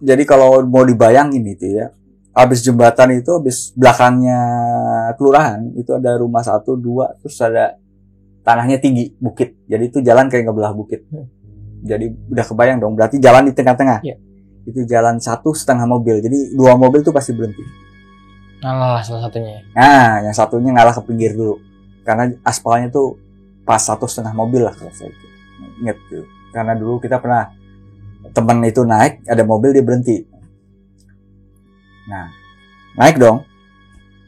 jadi kalau mau dibayangin itu ya, habis jembatan itu, habis belakangnya kelurahan itu ada rumah 1, 2, terus ada tanahnya tinggi, bukit. Jadi itu jalan kayak ngebelah bukit. Jadi udah kebayang dong, berarti jalan di tengah-tengah. Itu jalan 1,5 mobil. Jadi 2 mobil tuh pasti berhenti. Ngalah salah satunya. Nah, yang satunya ngalah ke pinggir dulu. Karena aspalnya tuh pas 1,5 mobil lah kalau saya ingat tuh. Karena dulu kita pernah temen itu naik, ada mobil dia berhenti. Nah, naik dong.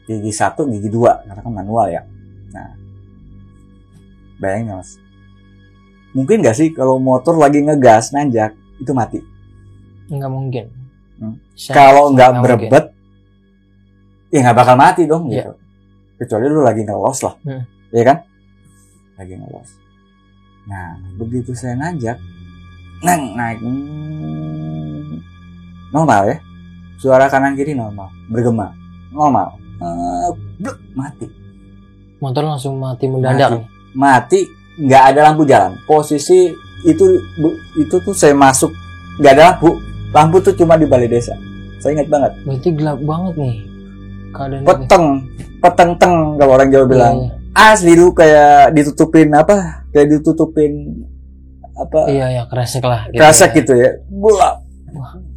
Gigi 1, gigi 2, karena kan manual ya. Nah, bayangin Mas. Mungkin gak sih kalau motor lagi ngegas, nanjak, itu mati? Nggak mungkin. Kalau nggak berebet, ya nggak bakal mati dong gitu. Kecuali lu lagi ngelos lah, ya kan? Lagi ngelos. Nah, begitu saya nanjak, naik normal ya. Suara kanan kiri normal, bergema normal, mati. Motor langsung mati mendadak. Mati, nggak ada lampu jalan. Posisi itu tuh saya masuk, nggak ada lampu tuh cuma di balai desa. Saya ingat banget. Berarti gelap banget nih. Peteng kalau orang Jawa bilang. Asli lu kayak ditutupin apa? Iya, kresek lah. Gitu kresek ya. Gitu ya. Bola.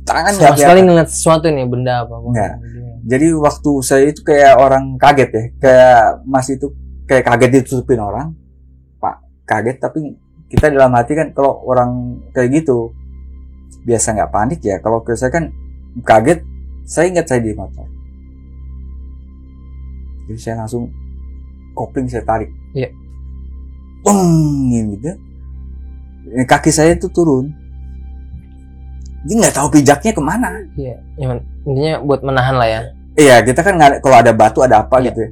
Tangan sama sekali ngeliat sesuatu nih, benda apa? Enggak. Jadi waktu saya itu kayak orang kaget ya. Kayak Mas itu kayak kaget ditutupin orang. Pak, kaget, tapi kita dalam hati kan kalau orang kayak gitu biasa nggak panik ya. Kalau saya kan kaget, saya ingat saya di motor. Jadi saya langsung kopling, saya tarik. Iya. Gitu. Kaki saya itu turun. Dia nggak tahu pijaknya kemana. Iya. Intinya buat menahan lah ya. Iya, kita kan kalau ada batu ada apa gitu ya.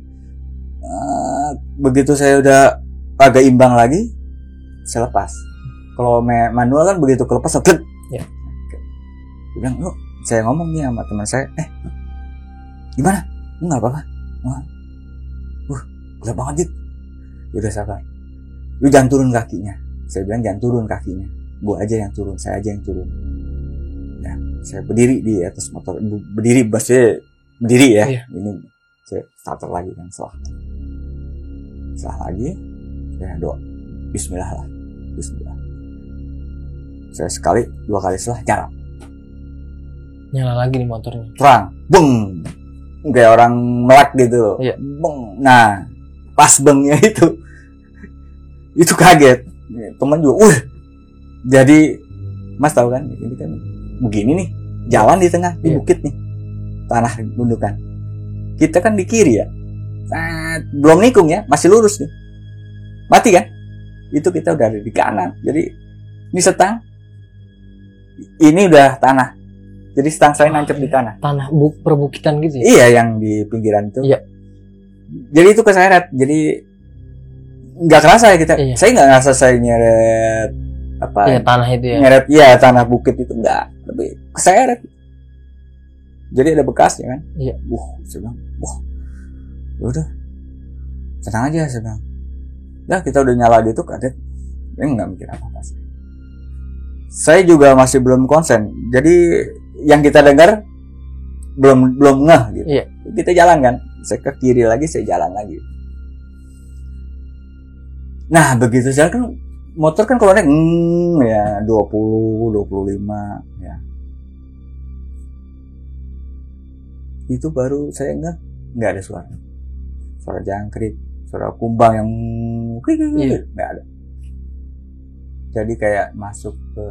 Begitu saya udah agak imbang lagi, saya lepas. Kalau manual kan begitu kelepas, saya bilang, saya ngomong nih sama teman saya, gimana? Nggak apa-apa. Gelap banget, Dit. Udah sabar. Lu jangan turun kakinya. Saya bilang jangan turun kakinya. Gua aja yang turun, saya aja yang turun. Ya, saya berdiri di atas motor. Berdiri ya. Iya. Ini saya starter lagi kan, salah lagi. Saya doa. Bismillah lah. Bismillah. Saya sekali, 2 kali setelah jalan. Nyala lagi nih motornya. Terang. Beng. kayak orang melek gitu loh. Iya. Beng. Nah, pas bengnya itu kaget. Teman juga, jadi Mas tahu kan, ini kan begini nih, jalan di tengah, di bukit nih, tanah gundukan. Kita kan di kiri ya, belum nikung ya, masih lurus nih, mati kan? Itu kita udah ada di kanan, jadi ini setang, ini udah tanah, jadi setang saya nancep di tanah. Tanah perbukitan gitu ya? Iya, yang di pinggiran itu. Iya. Jadi itu keseret, jadi nggak kerasa ya kita. Iya. Saya nggak ngerasa saya nyeret apa? Iya, tanah itu ya. Nyeret, ya tanah bukit itu enggak, tapi keseret. Jadi ada bekasnya kan? Iya. Saya bilang, udah, tenang aja, saya bilang. Ya kita udah nyala gitu, kadet. Nggak mikir apa-apa sih. Saya juga masih belum konsen. Jadi yang kita dengar belum ngeh gitu. Iya. Kita jalan kan, saya ke kiri lagi, saya jalan lagi. Nah begitu jalan kan, motor kan kalau naik ya 20, 25 ya. Itu baru saya nggak ada suara jangkrik, suara kumbang yang nggak ada. Jadi kayak masuk ke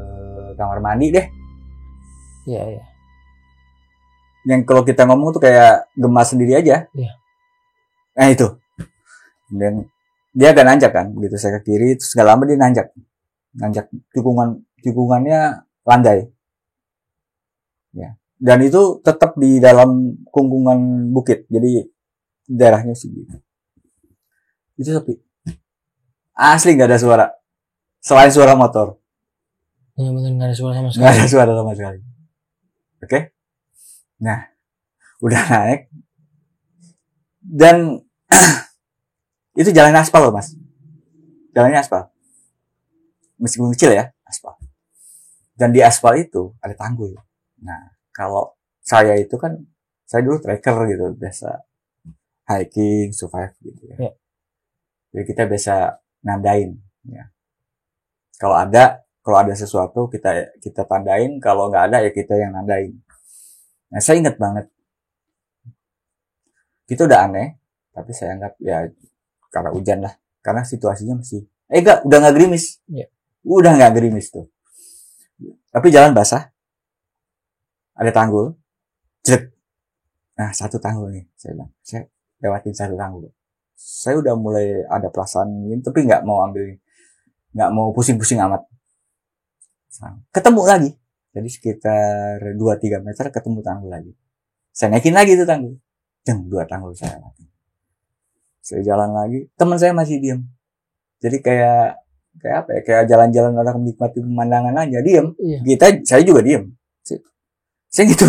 kamar mandi deh. Iya. Yang kalau kita ngomong tuh kayak gemas sendiri aja. Iya. Nah itu. Dan dia agak nanjak kan, begitu saya ke kiri, terus gak lama dia nanjak tikungannya landai, ya. Dan itu tetap di dalam kungkungan bukit, jadi daerahnya segitu. Itu sepi, asli nggak ada suara, selain suara motor. Iya benar, nggak ada suara sama sekali. Nggak ada suara sama sekali. Oke, nah udah naik dan itu jalan aspal loh mas, jalannya aspal, meskipun kecil ya aspal. Dan di aspal itu ada tanggul. Nah kalau saya itu kan, saya dulu trekker gitu, biasa hiking, survive gitu ya. Jadi kita biasa nandain ya. Kalau ada sesuatu kita tandain, kalau nggak ada ya kita yang nandain. Nah saya ingat banget, itu udah aneh, tapi saya anggap ya karena hujan lah, karena situasinya masih udah nggak gerimis. Yeah. Udah nggak gerimis tuh, tapi jalan basah, ada tanggul, jelek. Nah satu tanggul nih, saya lewatin satu tanggul, saya udah mulai ada perasaan ini, tapi nggak mau pusing-pusing amat. Ketemu lagi, jadi sekitar 2-3 meter ketemu tanggul lagi, saya naikin lagi tuh tanggul, 2 tanggul saya lewatin. Saya jalan lagi, teman saya masih diem. Jadi kayak apa ya? Kayak jalan-jalan orang menikmati pemandangan aja, diem. Iya. Saya juga diem. Saya gitu.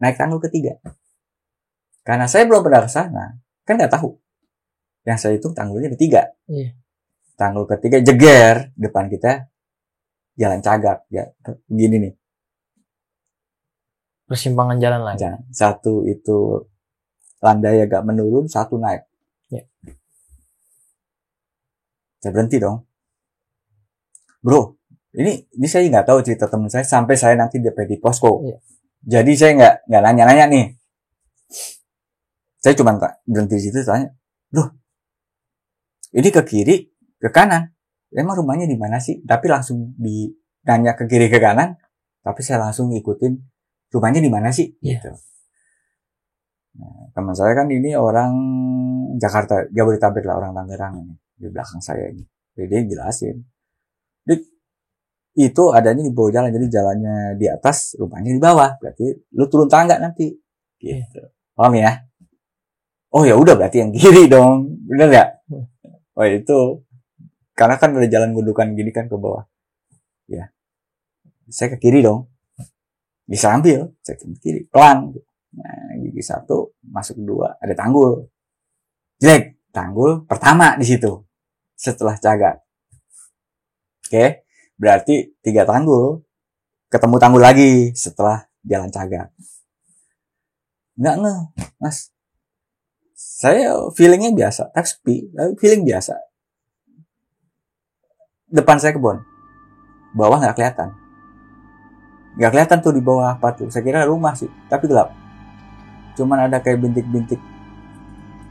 Naik tanggul ketiga. Karena saya belum pernah ke sana, kan nggak tahu. Yang saya hitung tanggulnya ketiga. Iya. Tanggul ketiga jeger, depan kita jalan cagak ya, begini nih. Persimpangan jalan lagi. Satu itu landai agak menurun, satu naik. Ya. Saya berhenti dong. Bro, ini saya nggak tahu cerita teman saya sampai saya nanti DP di posko. Ya. Jadi saya nggak nanya-nanya nih. Saya cuma berhenti di situ tanya, loh, ini ke kiri, ke kanan. Emang rumahnya di mana sih? Tapi langsung nanya ke kiri ke kanan, tapi saya langsung ikutin rumahnya di mana sih? Ya. Gitu. Nah, teman saya kan ini orang Jakarta, Jabodetabek lah, orang Tangerang ini di belakang saya ini. Jadi dia jelasin, itu adanya di bawah jalan, jadi jalannya di atas, rumahnya di bawah. Berarti lu turun tangga nanti. Gitu. Paham ya? Oh ya udah, berarti yang kiri dong, bener nggak? Oh itu, karena kan ada jalan gundukan gini kan ke bawah. Ya, saya ke kiri dong. Bisa ambil, saya ke kiri, pelan. Nah, gigi 1 masuk 2, ada tanggul. Jelek, tanggul pertama di situ. Setelah cagak. Oke, berarti 3 tanggul, ketemu tanggul lagi setelah jalan cagak. Enggak, Mas. Saya feelingnya biasa, tapi feeling biasa. Depan saya kebun, bawah nggak kelihatan tuh di bawah apa tuh. Saya kira rumah sih, tapi gelap. cuman ada kayak bintik-bintik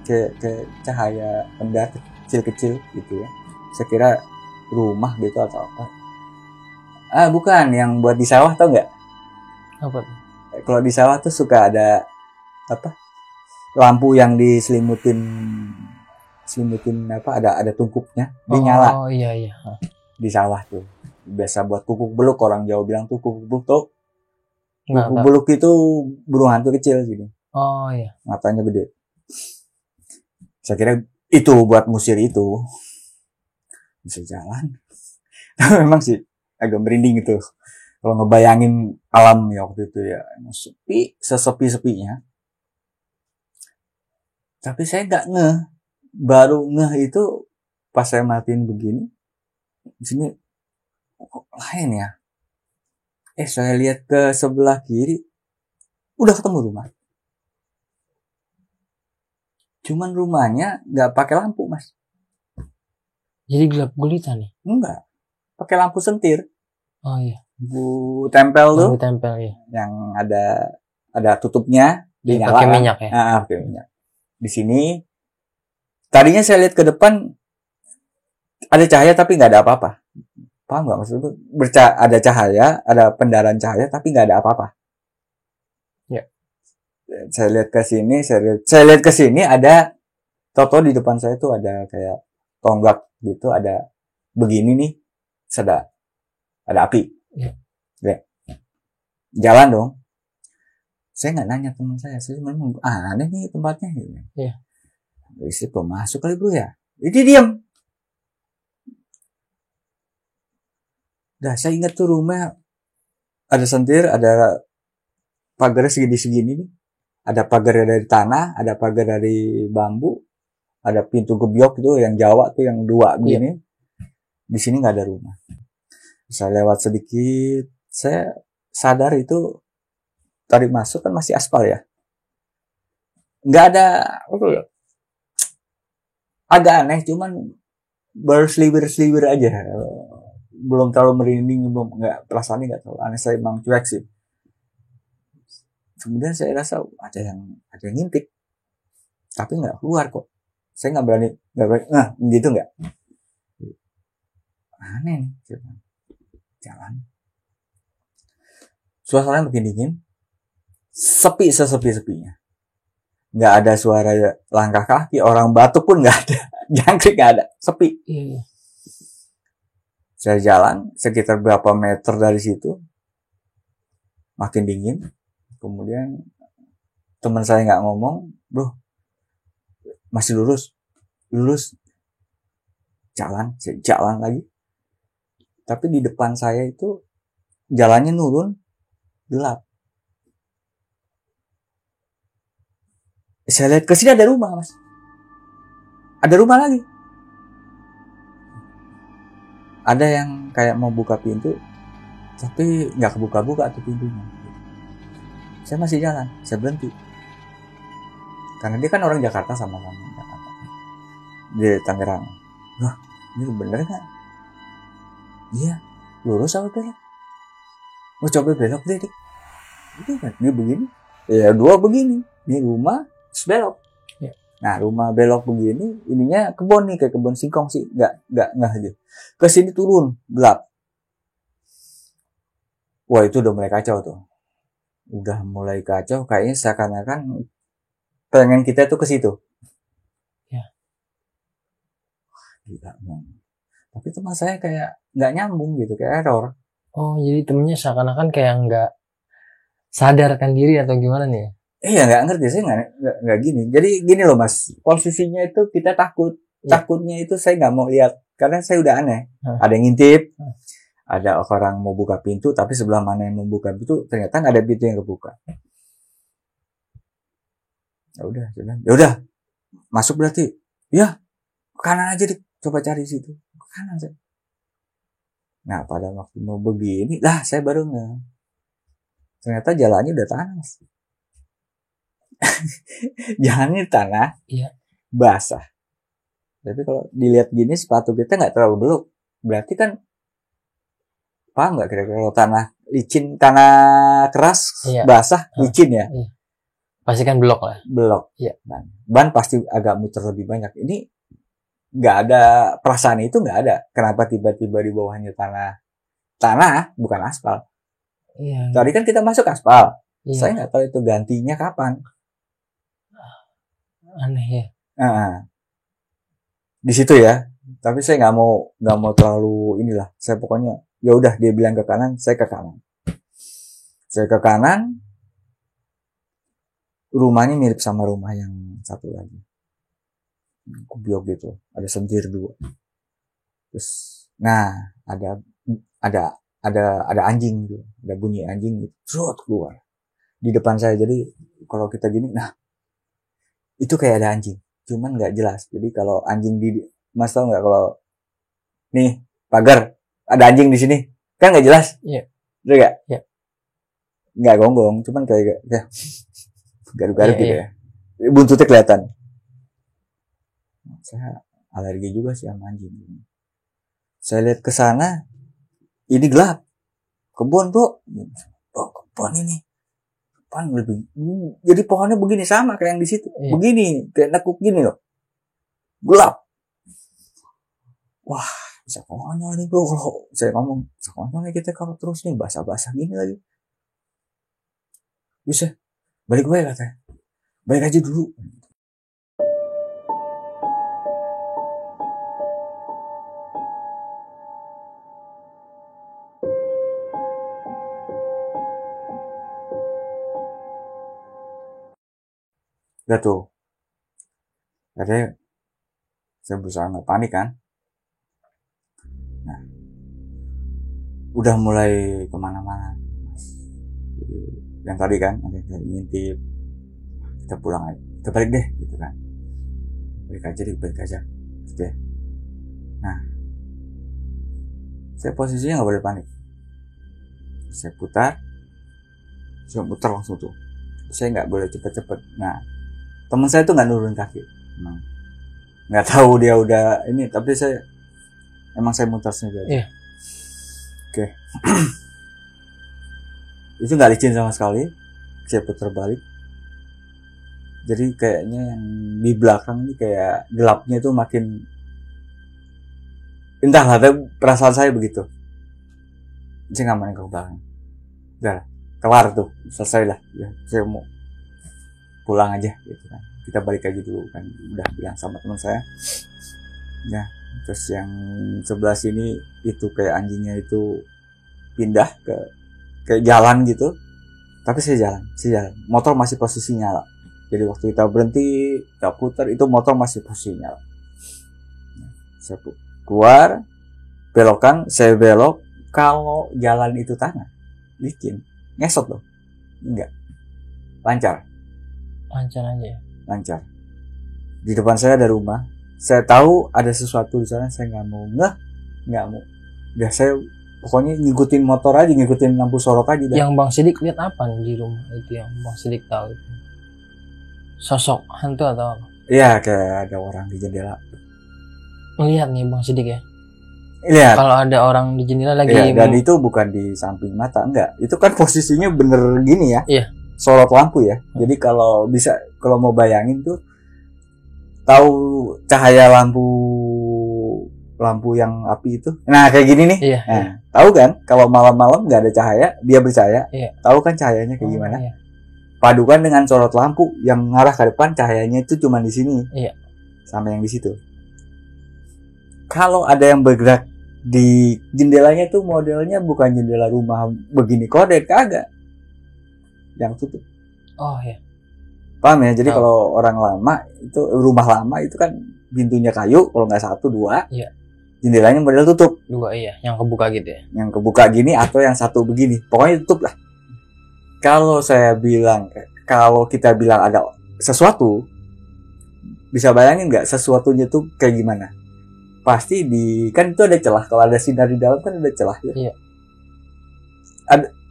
kayak cahaya pendar kecil-kecil gitu ya. Saya kira rumah gitu atau apa. Bukan, yang buat di sawah tau nggak? Apa? Kalau di sawah tuh suka ada apa? Lampu yang diselimutin apa? Ada tungkupnya, dia nyala. Oh iya. Di sawah tuh. Biasa buat kukuk beluk, orang Jawa bilang tuh kukuk beluk tuh. Nggak Kukuk tahu. beluk itu burung hantu kecil gitu. Oh iya. Matanya gede. Saya kira itu buat musir itu. Bisa jalan. Memang sih agak merinding gitu. Kalau ngebayangin alam ya waktu itu ya. Sepi, sesepi-sepinya. Tapi saya nggak ngeh. Baru ngeh itu pas saya matiin begini. Di sini kok lain ya. Saya lihat ke sebelah kiri. Udah ketemu rumah. Cuman rumahnya nggak pakai lampu, Mas. Jadi gelap gulita nih. Enggak. Pakai lampu sentir. Oh iya. Bu tempel tuh. Lampu tempel ya. Yang ada tutupnya. Iya, pakai minyak ya. Pakai minyak. Di sini tadinya saya lihat ke depan ada cahaya tapi nggak ada apa-apa. Paham nggak maksudnya? Ada cahaya, ada pendaran cahaya tapi nggak ada apa-apa. Ya. Saya lihat ke sini, saya lihat ke sini ada toto di depan saya tuh ada kayak tonggak gitu, ada begini nih, ada api. Ya. Jalan dong. Saya nggak nanya teman saya cuma aneh nih tempatnya. Iya. Istri belum masuk kali bro ya. Jadi diam. Dah saya ingat tuh rumah ada sentir, ada pagar segini-segini nih. Ada pagar dari tanah, ada pagar dari bambu, ada pintu gebyok itu yang Jawa tuh yang dua begini. Di sini nggak ada rumah. Saya lewat sedikit, saya sadar itu tadi masuk kan masih aspal ya. Nggak ada, agak aneh, cuman berseliwer-seliwer aja. Belum terlalu merinding, nggak perasaannya nggak terlalu aneh. Saya emang cuek sih. Kemudian saya rasa ada yang ngintip, tapi nggak keluar kok. Saya nggak berani, gitu nggak. Aneh nih, jalan. Suasananya makin dingin, sepi sesepi-sepinya. Nggak ada suara langkah kaki, orang batuk pun nggak ada, jangkrik nggak ada, sepi. Iya. Saya jalan sekitar berapa meter dari situ, makin dingin. Kemudian teman saya nggak ngomong, bro, masih lurus, jalan lagi. Tapi di depan saya itu jalannya nurun, gelap. Saya lihat ke sini ada rumah, Mas. Ada rumah lagi. Ada yang kayak mau buka pintu, tapi nggak kebuka-buka tuh pintunya. Saya masih jalan, saya berhenti. Karena dia kan orang Jakarta sama-sama Jakarta. Di Tangerang. Wah, ini bener nggak? Iya, lurus apa belok? Mau coba belok deh, Dik. Itu kan, dia begini. Ya, dua begini. Ini rumah, terus belok. Ya. Nah, rumah belok begini, ininya kebun nih, kayak kebun singkong sih. Nggak aja. Ke sini turun, gelap. Wah, itu udah mulai kacau tuh. Udah mulai kacau, kayaknya seakan-akan pengen kita tuh ke situ. Ya. Gila, tapi teman saya kayak nggak nyambung gitu, kayak error. Oh, jadi temennya seakan-akan kayak nggak sadarkan diri atau gimana nih? Iya, nggak ngerti, saya nggak gini. Jadi gini loh Mas, posisinya itu kita takut. Ya. Takutnya itu saya nggak mau lihat, karena saya udah aneh. Ada yang ngintip, ada orang mau buka pintu, tapi sebelah mana yang mau buka pintu, ternyata nggak ada pintu yang kebuka. Ya udah, masuk berarti. Ya, ke kanan aja deh, coba cari situ. Ke kanan aja. Nah, pada waktu mau begini, saya baru nggak. Ternyata jalannya udah tanah, Mas. Jalannya tanah, iya. Basah. Tapi kalau dilihat gini sepatu kita nggak terlalu beluk, berarti kan paham nggak kira-kira kalau tanah licin, tanah keras, iya. Basah, licin ya. Iya. Pasti kan blok lah. belok. Iya. Ban pasti agak muter lebih banyak. Ini nggak ada perasaan itu, nggak ada. Kenapa tiba-tiba di bawahnya tanah bukan aspal? Iya. Tadi kan kita masuk aspal. Iya. Saya nggak tahu itu gantinya kapan. Aneh ya. Di situ ya. Tapi saya nggak mau terlalu inilah. Saya pokoknya ya udah, dia bilang ke kanan, saya ke kanan. Saya ke kanan. Rumahnya mirip sama rumah yang satu lagi. Kubiok gitu. Ada sentir 2. Terus, nah ada anjing gitu. Ada bunyi anjing gitu. Trot keluar di depan saya. Jadi kalau kita gini, nah itu kayak ada anjing. Cuman nggak jelas. Jadi kalau anjing Mas tahu nggak kalau nih pagar ada anjing di sini, kan nggak jelas. Iya. Betul nggak? Iya. Nggak gonggong, cuman kayak garuk-garuk Iya, gitu ya. Buntutnya kelihatan. Saya alergi juga sih sama anjing. Saya lihat ke sana, ini gelap. Kebun, Bro. Oh, kebun ini. Kebun lebih. Jadi pohonnya begini sama kayak yang di situ. Iya. Begini, kayak nekuk gini loh. Gelap. Wah, bisa konyol nih, Bro. Kalau saya ngomong, bisa konyol nih kita kalau terus nih basah-basah gini lagi. Bisa. Balik gue katanya. Balik aja dulu. Udah tuh. Katanya saya berusaha nggak panik kan. Nah, udah mulai kemana-mana. Yang tadi kan ada yang ngintip, kita pulang aja, kita balik deh gitu kan, balik aja gitu ya. Nah, saya posisinya nggak boleh panik. Saya muter langsung tuh. Saya nggak boleh cepet-cepet. Nah, teman saya tuh nggak nurun kaki, emang nggak tahu dia udah ini, tapi saya muter sendiri aja. Iya. Oke. Itu nggak licin sama sekali. Saya putar balik. Jadi kayaknya yang di belakang ini kayak gelapnya itu makin, entahlah, perasaan saya begitu. Saya nggak main ke belakang. Udah, kelar tuh, selesai lah. Ya, saya mau pulang aja gitu kan. Kita balik aja dulu kan. Udah bilang sama teman saya. Ya, terus yang sebelah sini itu kayak anjingnya itu pindah ke kayak jalan gitu. Tapi saya jalan. Motor masih posisi nyala. Jadi waktu kita berhenti, kita putar, itu motor masih posisi nyala. Saya keluar, belokan, saya belok. Kalau jalan itu tanah, licin, ngesot loh. Enggak. Lancar aja ya? Lancar. Di depan saya ada rumah. Saya tahu ada sesuatu di sana, saya nggak mau. Udah, saya pokoknya ngikutin motor aja, ngikutin lampu sorot aja. Yang Bang Sidik lihat apa nih di rumah itu yang Bang Sidik tahu itu? Sosok hantu atau apa? Iya, kayak ada orang di jendela. Melihat nih Bang Sidik ya? Lihat. Kalau ada orang di jendela lagi. Iya, dan itu bukan di samping mata, enggak. Itu kan posisinya bener gini ya. Iya. Sorot lampu ya. Jadi kalau mau bayangin tuh, tahu cahaya lampu yang api itu. Nah, kayak gini nih. Iya. Nah, tahu kan kalau malam-malam nggak ada cahaya, dia bercahaya. Iya. Tahu kan cahayanya kayak gimana? Iya. Padukan dengan sorot lampu yang ngarah ke depan, cahayanya itu cuma di sini. Iya. Sama yang di situ. Kalau ada yang bergerak di jendelanya tuh modelnya bukan jendela rumah begini kode, kagak. Yang tutup. Oh iya. Paham ya? Jadi kalau orang lama itu, rumah lama itu kan pintunya kayu, kalau nggak 1, 2. Iya. Jendelanya model tutup. 2 iya, yang kebuka gitu ya. Yang kebuka gini atau yang 1 begini. Pokoknya tutup lah. Kalau kita bilang ada sesuatu, bisa bayangin nggak sesuatunya tuh kayak gimana? Pasti kan itu ada celah. Kalau ada sinar di dalam kan ada celah. Ya? Iya.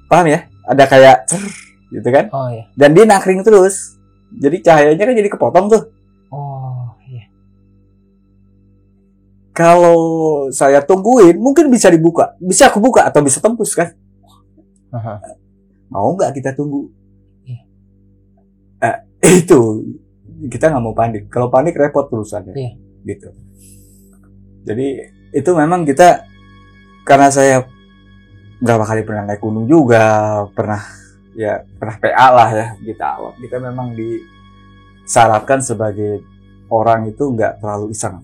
Paham ya? Ada kayak gitu kan? Oh iya. Dan dia nangkring terus. Jadi cahayanya kan jadi kepotong tuh. Oh iya. Kalau saya tungguin, mungkin bisa dibuka. Bisa kebuka atau bisa tembus kan? Mau nggak kita tunggu? Itu kita nggak mau panik. Kalau panik repot perusahaannya. Iya. Gitu. Jadi itu memang kita, karena saya berapa kali pernah naik gunung juga, pernah PA lah ya, kita memang disyaratkan sebagai orang itu nggak terlalu iseng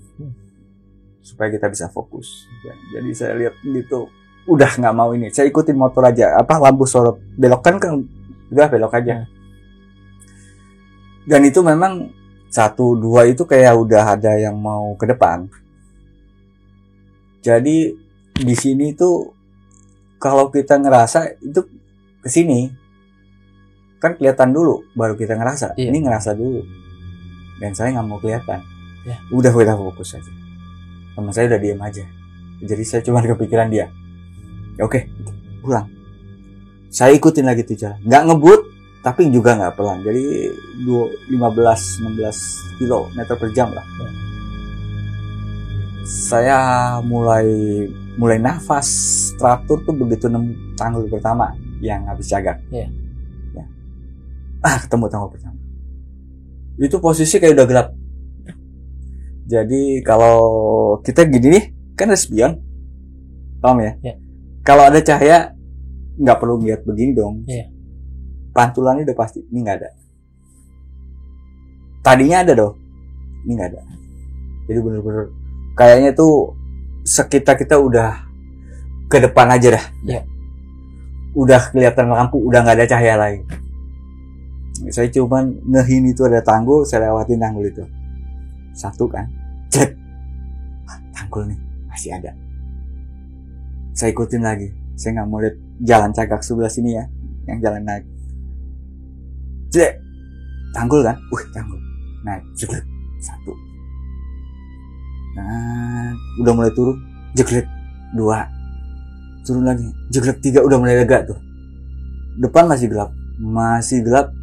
supaya kita bisa fokus. Jadi saya lihat gitu, udah nggak mau ini, saya ikutin motor aja, lampu sorot belok kan udah belok aja. Dan itu memang 1-2 itu kayak udah ada yang mau ke depan. Jadi di sini tuh kalau kita ngerasa itu ke sini kan kelihatan dulu baru kita ngerasa. Iya. Ini ngerasa dulu. Dan saya nggak mau kelihatan. Ya. Udah kita fokus aja. Teman saya udah diem aja. Jadi saya cuma kepikiran dia. Ya oke, pulang. Saya ikutin lagi tuh jalan. Nggak ngebut, tapi juga nggak pelan. Jadi 15-16 kilometer per jam lah. Ya. Saya mulai nafas teratur tuh begitu tanggul pertama yang habis jagat. Iya. Ya. Ketemu tanggul pertama. Itu posisi kayak udah gelap. Jadi kalau kita gini nih, kan ada spion, paham ya? Iya. Kalau ada cahaya, nggak perlu lihat begini dong. Iya. Pantulannya udah pasti, ini nggak ada. Tadinya ada dong, ini nggak ada. Jadi bener-bener kayaknya tuh sekitar kita udah ke depan aja dah. Iya. Udah kelihatan lampu, udah nggak ada cahaya lagi. Saya cuman ngehin itu ada tanggul, saya lewatin tanggul itu. Satu kan, cek, tanggul nih masih ada. Saya ikutin lagi. Saya nggak mau lihat jalan cagak sebelah sini ya, yang jalan naik. Cek, tanggul kan, tanggul. Naik, jeglet, satu. Nah, udah mulai turun, jeglet, 2. Turun lagi, jeglet 3, udah mulai lega tuh. Depan masih gelap.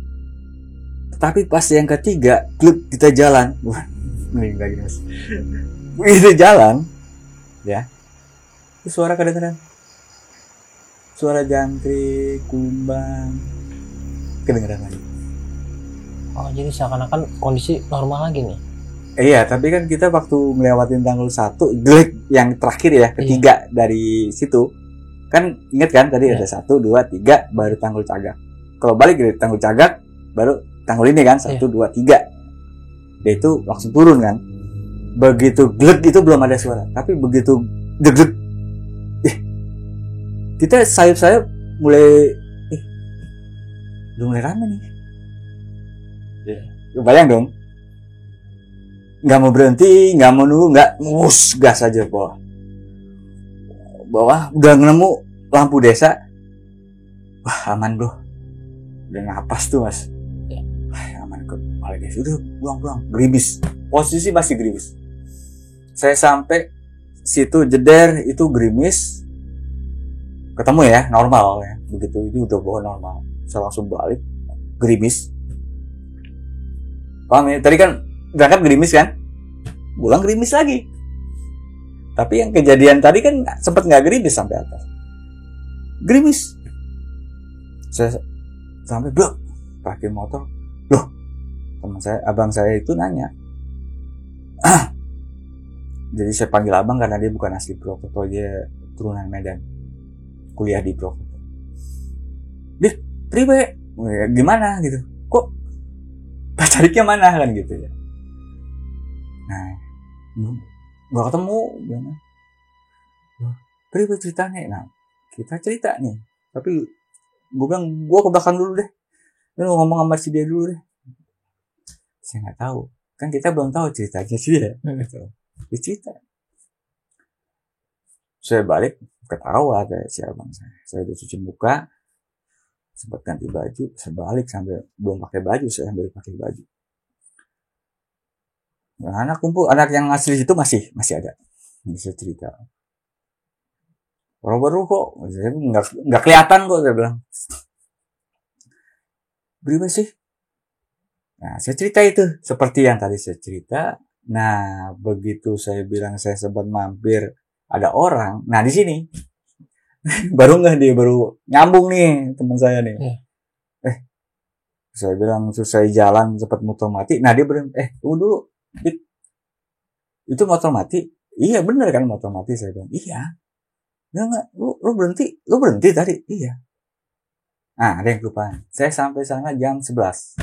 Tapi pas yang ketiga, klub kita jalan. Wah, mending lagi mas. Itu jalan, ya. Itu suara kedengeran. Suara jangkrik, kumbang, kedengeran lagi. Oh, jadi seakan-akan kondisi normal lagi nih. Iya, tapi kan kita waktu ngelewatin tanggul 1, glek yang terakhir ya, ketiga dari situ. Kan inget kan tadi ada 1, 2, 3, baru tanggul cagak. Kalau balik dari tanggul cagak, baru tanggul ini kan 1, 2, 3. Dia itu langsung turun kan. Begitu glek itu belum ada suara, tapi begitu glek, kita sayup-sayup mulai udah mulai rame nih. Bayang dong. Nggak mau berhenti, nggak mau nunggu, nggak mus gas aja bawah udah nemu lampu desa. Wah, aman bro, udah napas tuh mas. Wah, aman ke balai desa, udah pulang gerimis, posisi masih gerimis. Saya sampai situ jeder itu gerimis, ketemu ya normal ya, begitu itu udah bawa normal. Saya langsung balik gerimis, paham ya? Tadi kan berangkat gerimis kan, pulang gerimis lagi. Tapi yang kejadian tadi kan sempat nggak gerimis sampai atas, gerimis. Saya sampai blok parkir motor, loh abang saya itu nanya. Jadi saya panggil abang karena dia bukan asli Purwokerto, dia turunan Medan, kuliah di Purwokerto. Dia priwe gimana gitu, kok pacariknya mana kan gitu ya. Nah, gak ketemu gimana, priwe ceritanya. Nah, kita cerita nih, tapi gue bilang gue ke belakang dulu deh, lu ngomong sama si dia dulu deh. Saya nggak tahu, kan kita belum tahu ceritanya sih ya. Gitu. Dia cerita, saya balik ketawa kayak si abang saya udah cuci muka, sempat ganti baju, saya balik sambil belum pakai baju, saya sambil pakai baju. Nah, anak yang asli itu masih ada, bisa cerita. Baru kok, nggak kelihatan kok, saya bilang. Berapa sih? Nah, saya cerita itu seperti yang tadi saya cerita. Nah, begitu saya bilang saya sempat mampir ada orang. Nah, di sini baru nyambung nih teman saya nih. Saya bilang, terus saya jalan cepat motor mati. Nah dia berhenti, tunggu dulu. Itu motor mati? Iya bener kan motor mati, saya bilang. Iya. Enggak, lu berhenti tadi? Iya. Nah ada yang kelupaan. Saya sampai sana jam 11.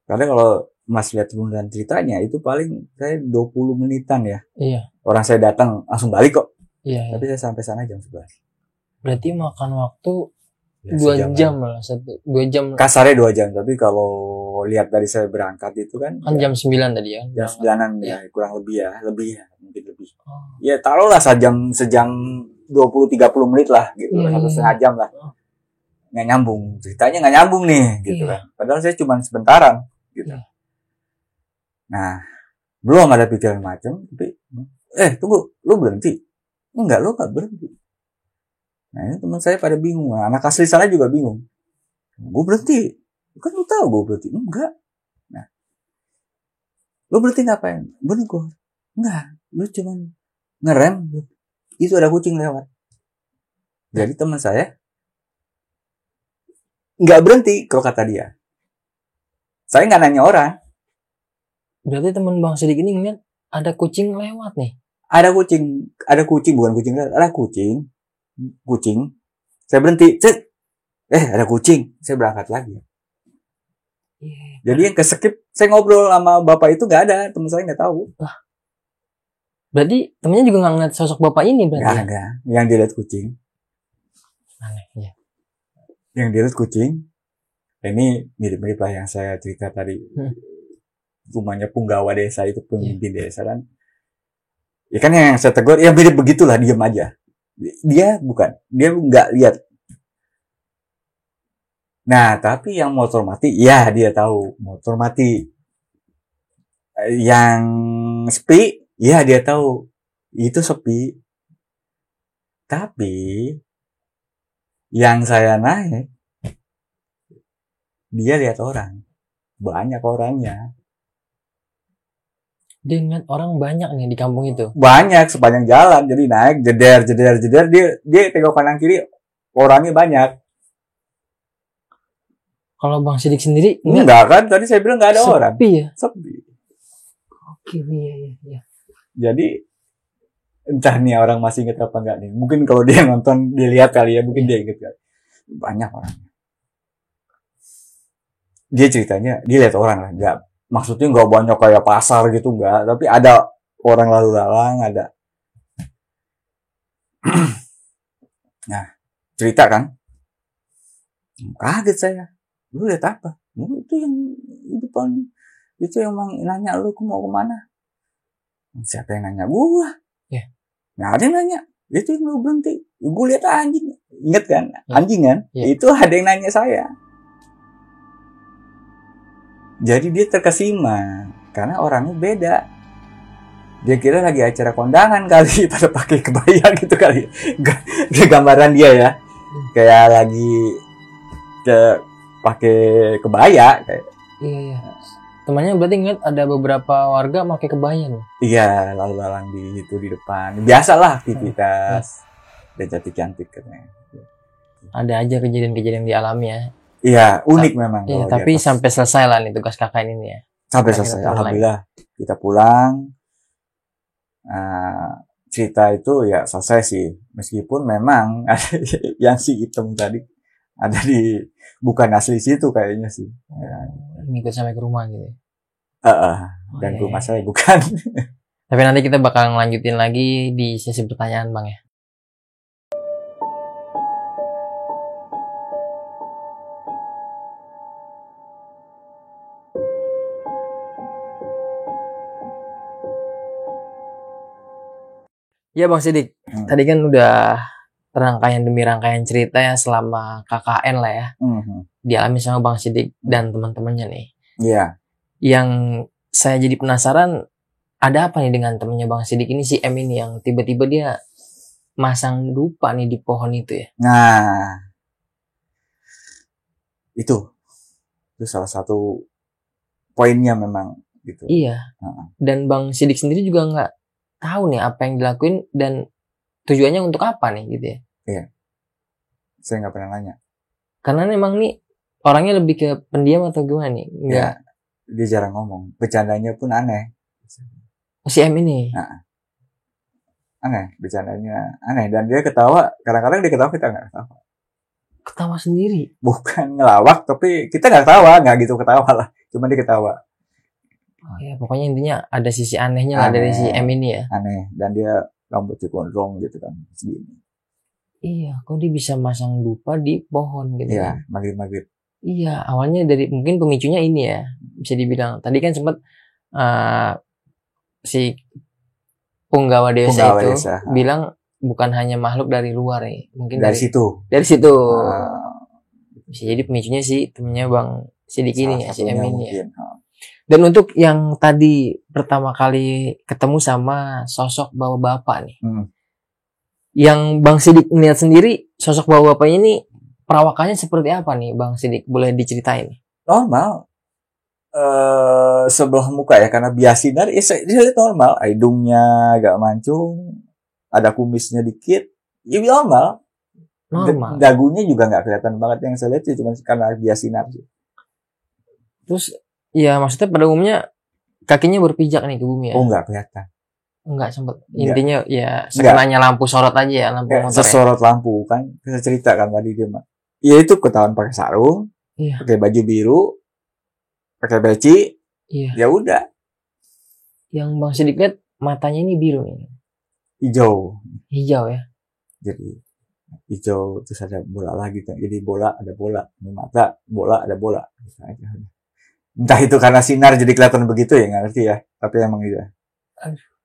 Karena kalau Mas lihat kemudian ceritanya, itu paling saya 20 menitan ya. Iya. Orang saya datang langsung balik kok. Iya. Tapi saya sampai sana jam 11. Berarti makan waktu Ya, 2 jam lah, 2 jam. Kasarnya 2 jam, tapi kalau lihat dari saya berangkat itu kan Jam 9 tadi ya. jam 9-an ya. Kurang lebih ya, mungkin lebih. Oh. Ya taruhlah sejam 20-30 menit lah gitu, 1,5 jam lah. Nggak nyambung, ceritanya nggak nyambung nih gitu kan. Padahal saya cuma sebentaran gitu. Nah, belum ada pikiran macam, tapi tunggu, lu berhenti? Enggak, lu nggak berhenti. Nah ini teman saya pada bingung, anak asli sana juga bingung. Gue berhenti, kan lu tahu gue berhenti? Enggak. Nah, lu berhenti ngapain? Bener. Enggak, lu cuman ngerem. Itu ada kucing lewat. Jadi teman saya nggak berhenti kalau kata dia. Saya nggak nanya orang. Berarti teman Bang Sidik ini ngeliat ada kucing lewat nih. Ada kucing, bukan kucing lewat, ada kucing. Saya berhenti, ada kucing, saya berangkat lagi. Jadi yang keskip, saya ngobrol sama bapak itu nggak ada, teman saya nggak tahu. Berarti temennya juga nggak ngeliat sosok bapak ini berarti? Nggak, yang dilihat kucing. Aneh, ya. Yang dilihat kucing, ini mirip-mirip lah yang saya cerita tadi. Rumahnya punggawa desa itu, pemimpin desa kan. Ya kan yang saya tegur, ya mirip begitulah, diam aja. Dia nggak lihat. Nah, tapi yang motor mati, ya dia tahu motor mati. Yang sepi, ya dia tahu itu sepi. Tapi yang saya naik, dia lihat orang, banyak orangnya. Dia ngeliat orang banyak nih di kampung itu. Banyak sepanjang jalan, jadi naik jeder, dia tengok kanan kiri, orangnya banyak. Kalau Bang Sidik sendiri enggak kan, tadi saya bilang nggak ada orang. Sepi ya? Sepi. Oke, iya. Jadi entah nih orang masih ingat apa enggak nih. Mungkin kalau dia nonton, dia lihat kali ya, mungkin dia ingat kali. Banyak orangnya. Dia ceritanya, dia lihat orang lah, enggak. Maksudnya nggak banyak kayak pasar gitu, enggak. Tapi ada orang lalu lalang, ada. Nah, cerita kan. Kaget saya. Lu lihat apa? Itu yang di depan. Itu yang nanya lu mau kemana? Siapa yang nanya? Gua. Nah, ada yang nanya. Itu yang lu berhenti. Gue lihat anjing. Ingat kan? Anjing kan? Itu ada yang nanya saya. Jadi dia terkesima karena orangnya beda. Dia kira lagi acara kondangan kali, pada pakai kebaya gitu kali. Gambaran dia ya, kayak lagi pakai kebaya kayak. Iya. Temannya berarti ngeliat ada beberapa warga pakai kebaya nih. Iya, lalu lalang di depan. Biasalah aktivitas dan cantik katanya. Ada aja kejadian-kejadian di alam ya. Iya, unik memang. Iya, tapi sampai selesai lah nih tugas kakak ini ya. Sampai selesai, alhamdulillah. Kita pulang. Cerita itu ya selesai sih. Meskipun memang yang si hitam tadi ada di bukan asli situ kayaknya sih. Ya. Ngikut sampai ke rumah gitu. Dan rumah saya bukan. Tapi nanti kita bakal lanjutin lagi di sesi pertanyaan Bang ya. Ya Bang Sidik, tadi kan udah rangkaian demi rangkaian cerita ya selama KKN lah ya. Dialami sama Bang Sidik dan teman-temannya nih. Iya. Yang saya jadi penasaran, ada apa nih dengan temannya Bang Sidik ini, si M ini yang tiba-tiba dia masang dupa nih di pohon itu ya. Nah, itu salah satu poinnya memang gitu. Iya. Dan Bang Sidik sendiri juga nggak tahu nih apa yang dilakuin dan tujuannya untuk apa nih gitu ya. Iya. Saya nggak pernah nanya. Karena memang nih orangnya lebih ke pendiam atau gimana nih? Enggak. Ya, dia jarang ngomong. Bercandanya pun aneh. Si M ini. Nah, aneh, bercandanya aneh. Dan dia ketawa, kadang-kadang dia ketawa, kita nggak ketawa. Ketawa sendiri. Bukan ngelawak, tapi kita nggak ketawa, nggak gitu ketawa lah. Cuma dia ketawa. Oh ya, pokoknya intinya ada sisi anehnya lah dari si M ini ya. Aneh. Dan dia rambutnya gondrong gitu kan. Segini. Iya, kok dia bisa masang dupa di pohon gitu Iya, kan. maghrib-maghrib. Iya, awalnya dari mungkin pemicunya ini ya. Bisa dibilang. Tadi kan sempat si punggawa desa itu bilang bukan hanya makhluk dari luar ya. Mungkin dari situ. Dari situ. Bisa jadi pemicunya si temennya Bang Sidik ini ya, si M ini ya. Dan untuk yang tadi pertama kali ketemu sama sosok bapak-bapak nih. Yang Bang Sidik melihat sendiri, sosok bapak-bapaknya ini perawakannya seperti apa nih Bang Sidik? Boleh diceritain? Normal. Sebelah muka ya, karena biasinar, dia lihat normal. Hidungnya agak mancung, ada kumisnya dikit, ya normal. Dagunya juga nggak kelihatan banget yang saya lihat sih, cuma karena biasinar sih. Terus, ya maksudnya pada umumnya kakinya berpijak nih ke bumi ya? Oh, nggak kelihatan. Enggak sempat. Intinya ya sekenanya lampu sorot aja ya, lampu motor. Sesorot lampu kan. Kita cerita kan tadi dia mah. Iya itu ketahuan pakai sarung, pakai baju biru, pakai peci. Iya. Ya udah. Yang Bang Sidik lihat matanya ini biru nih. Hijau. Hijau ya. Jadi hijau terus ada bola lagi kan. Jadi bola ada bola, ini mata bola ada bola. Entah itu karena sinar jadi kelihatan begitu ya, nggak ngerti ya. Tapi emang iya.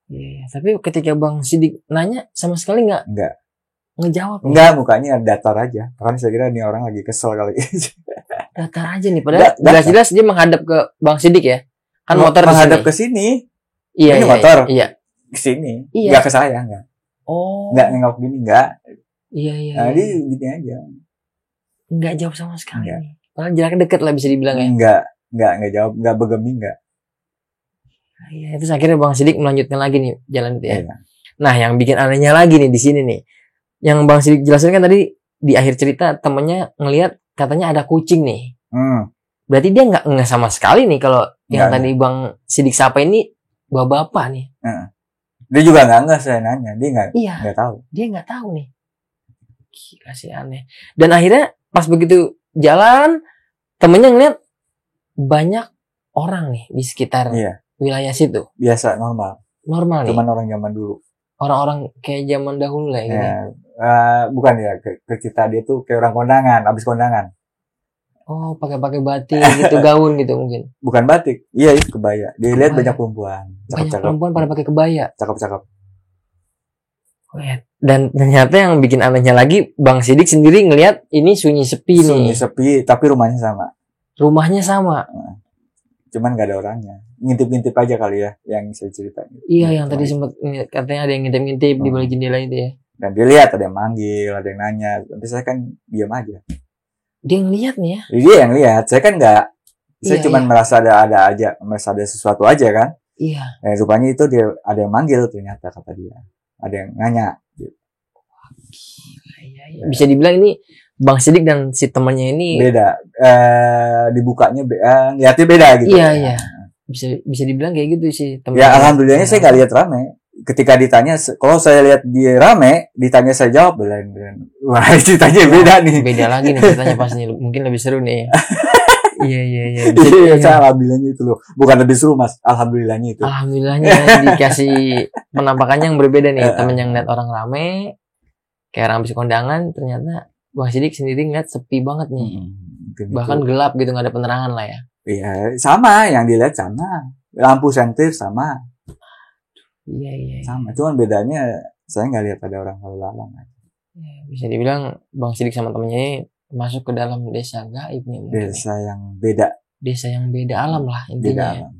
Iya, tapi ketika Bang Sidik nanya sama sekali nggak ngejawab. Enggak, mukanya datar aja. Kan saya kira ini orang lagi kesel kali. Datar aja nih, padahal jelas-jelas dia menghadap ke Bang Sidik ya. Kan motor menghadap ke sini. Iya, ini motor. Iya. Ke sini. Iya. Enggak ke saya, enggak. Oh. Enggak nengok gini, enggak. Iya. Nah, dia gini aja. Enggak jawab sama sekali. Enggak. Padahal jaraknya deket lah bisa dibilang ya. Enggak jawab, enggak bergeming, enggak. Iya, terus akhirnya Bang Sidik melanjutkan lagi nih jalan itu ya. Iya. Nah, yang bikin anehnya lagi nih di sini nih. Yang Bang Sidik jelaskan kan tadi di akhir cerita temennya ngelihat katanya ada kucing nih. Berarti dia nggak sama sekali nih kalau yang tadi Bang Sidik sapa ini bapak-bapak nih. Dia juga nggak saya nanya, dia nggak tahu. Dia nggak tahu nih. Gila sih aneh. Dan akhirnya pas begitu jalan, temennya ngeliat banyak orang nih di sekitar wilayah situ. Biasa, normal nih. Cuman orang zaman dulu. Orang-orang kayak zaman dahulu lah gitu. Bukan ya, ke kita dia tuh kayak orang kondangan, abis kondangan. Oh, pakai batik gitu, gaun gitu mungkin. Bukan batik. Iya, itu kebaya. Dia lihat banyak perempuan. Banyak perempuan pada pakai kebaya. Cakep-cakep. Dan ternyata yang bikin anehnya lagi, Bang Sidik sendiri ngelihat ini sunyi sepi nih. Sunyi sepi, tapi rumahnya sama. Rumahnya sama. Cuman gak ada orangnya. Ngintip-ngintip aja kali ya yang saya ceritain. Iya, yang tadi sempat katanya ada yang ngintip-ngintip di balik jendela itu ya. Dan dia lihat ada yang manggil, ada yang nanya. Tapi saya kan diam aja. Dia yang lihat nih ya. Dia yang lihat. Saya kan nggak. Saya cuma merasa merasa ada sesuatu aja kan. Iya. Rupanya itu dia ada yang manggil ternyata kata dia. Ada yang nanya. Gitu. Iya. Bisa dibilang ini Bang Sidik dan si temannya ini beda. Dibukanya lihatnya beda gitu. Iya. Bisa dibilang kayak gitu sih temannya. Ya alhamdulillahnya saya nggak lihat rame. Ketika ditanya, kalau saya lihat dia rame, ditanya saya jawab, belen. Wah, ceritanya beda nih. Beda lagi nih ceritanya pas nih, mungkin lebih seru nih. Iya. Iya, saya alhamdulillahnya itu loh. Bukan lebih seru mas, alhamdulillahnya itu. Alhamdulillahnya dikasih penampakannya yang berbeda nih. Temen yang lihat orang rame, kayak orang habis kondangan, ternyata Bang Sidik sendiri ngeliat sepi banget nih. Bahkan gelap gitu, nggak ada penerangan lah ya. Iya, sama yang dilihat sama. Lampu sentir sama. Iya. Sama, cuman bedanya saya nggak lihat ada orang lalu lalang. Bisa dibilang Bang Sidik sama temennya ini masuk ke dalam desa gaib nih. Desa yang beda. Desa yang beda alam lah intinya. Beda alam.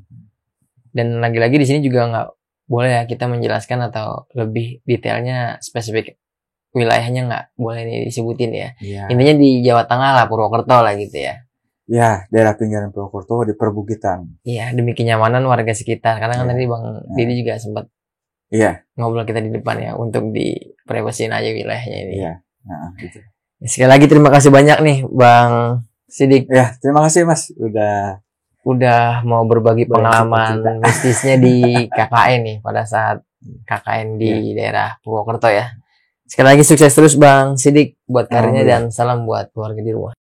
Dan lagi-lagi di sini juga nggak boleh ya kita menjelaskan atau lebih detailnya spesifik wilayahnya nggak boleh nih disebutin ya. Intinya di Jawa Tengah lah, Purwokerto lah gitu ya. Ya, daerah pinggiran Purwokerto di perbukitan. Iya, demi kenyamanan warga sekitar. Karena kan tadi Bang Didi juga sempat ngobrol kita di depan ya untuk diprivasin aja wilayahnya ini. Iya. Nah, gitu. Sekali lagi terima kasih banyak nih Bang Sidik Ya, terima kasih Mas udah mau berbagi Boleh pengalaman cerita-cerita. mistisnya di KKN nih pada saat KKN di daerah Purwokerto ya. Sekali lagi sukses terus Bang Sidik buat karirnya dan salam buat keluarga di rumah.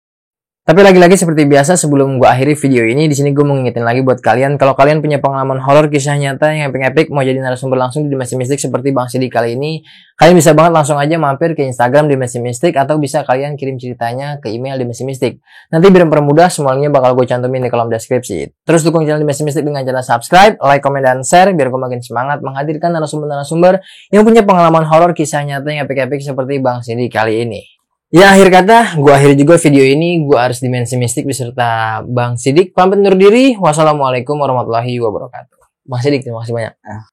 Tapi lagi-lagi seperti biasa sebelum gue akhiri video ini, di sini gue mau ngingetin lagi buat kalian kalau kalian punya pengalaman horor kisah nyata yang epic-epic mau jadi narasumber langsung di Dimensi Mistik seperti Bang Sidik kali ini, kalian bisa banget langsung aja mampir ke Instagram Dimensi Mistik atau bisa kalian kirim ceritanya ke email Dimensi Mistik. Nanti biar mempermudah semuanya bakal gue cantumin di kolom deskripsi. Terus dukung channel Dimensi Mistik dengan cara subscribe, like, komen, dan share biar gue makin semangat menghadirkan narasumber-narasumber yang punya pengalaman horor kisah nyata yang epic-epic seperti Bang Sidik kali ini. Ya akhir kata, gue akhiri juga video ini. Gue Aris Dimensi Mistik beserta Bang Sidik pamit undur diri. Wassalamualaikum warahmatullahi wabarakatuh. Bang Sidik, terima kasih banyak.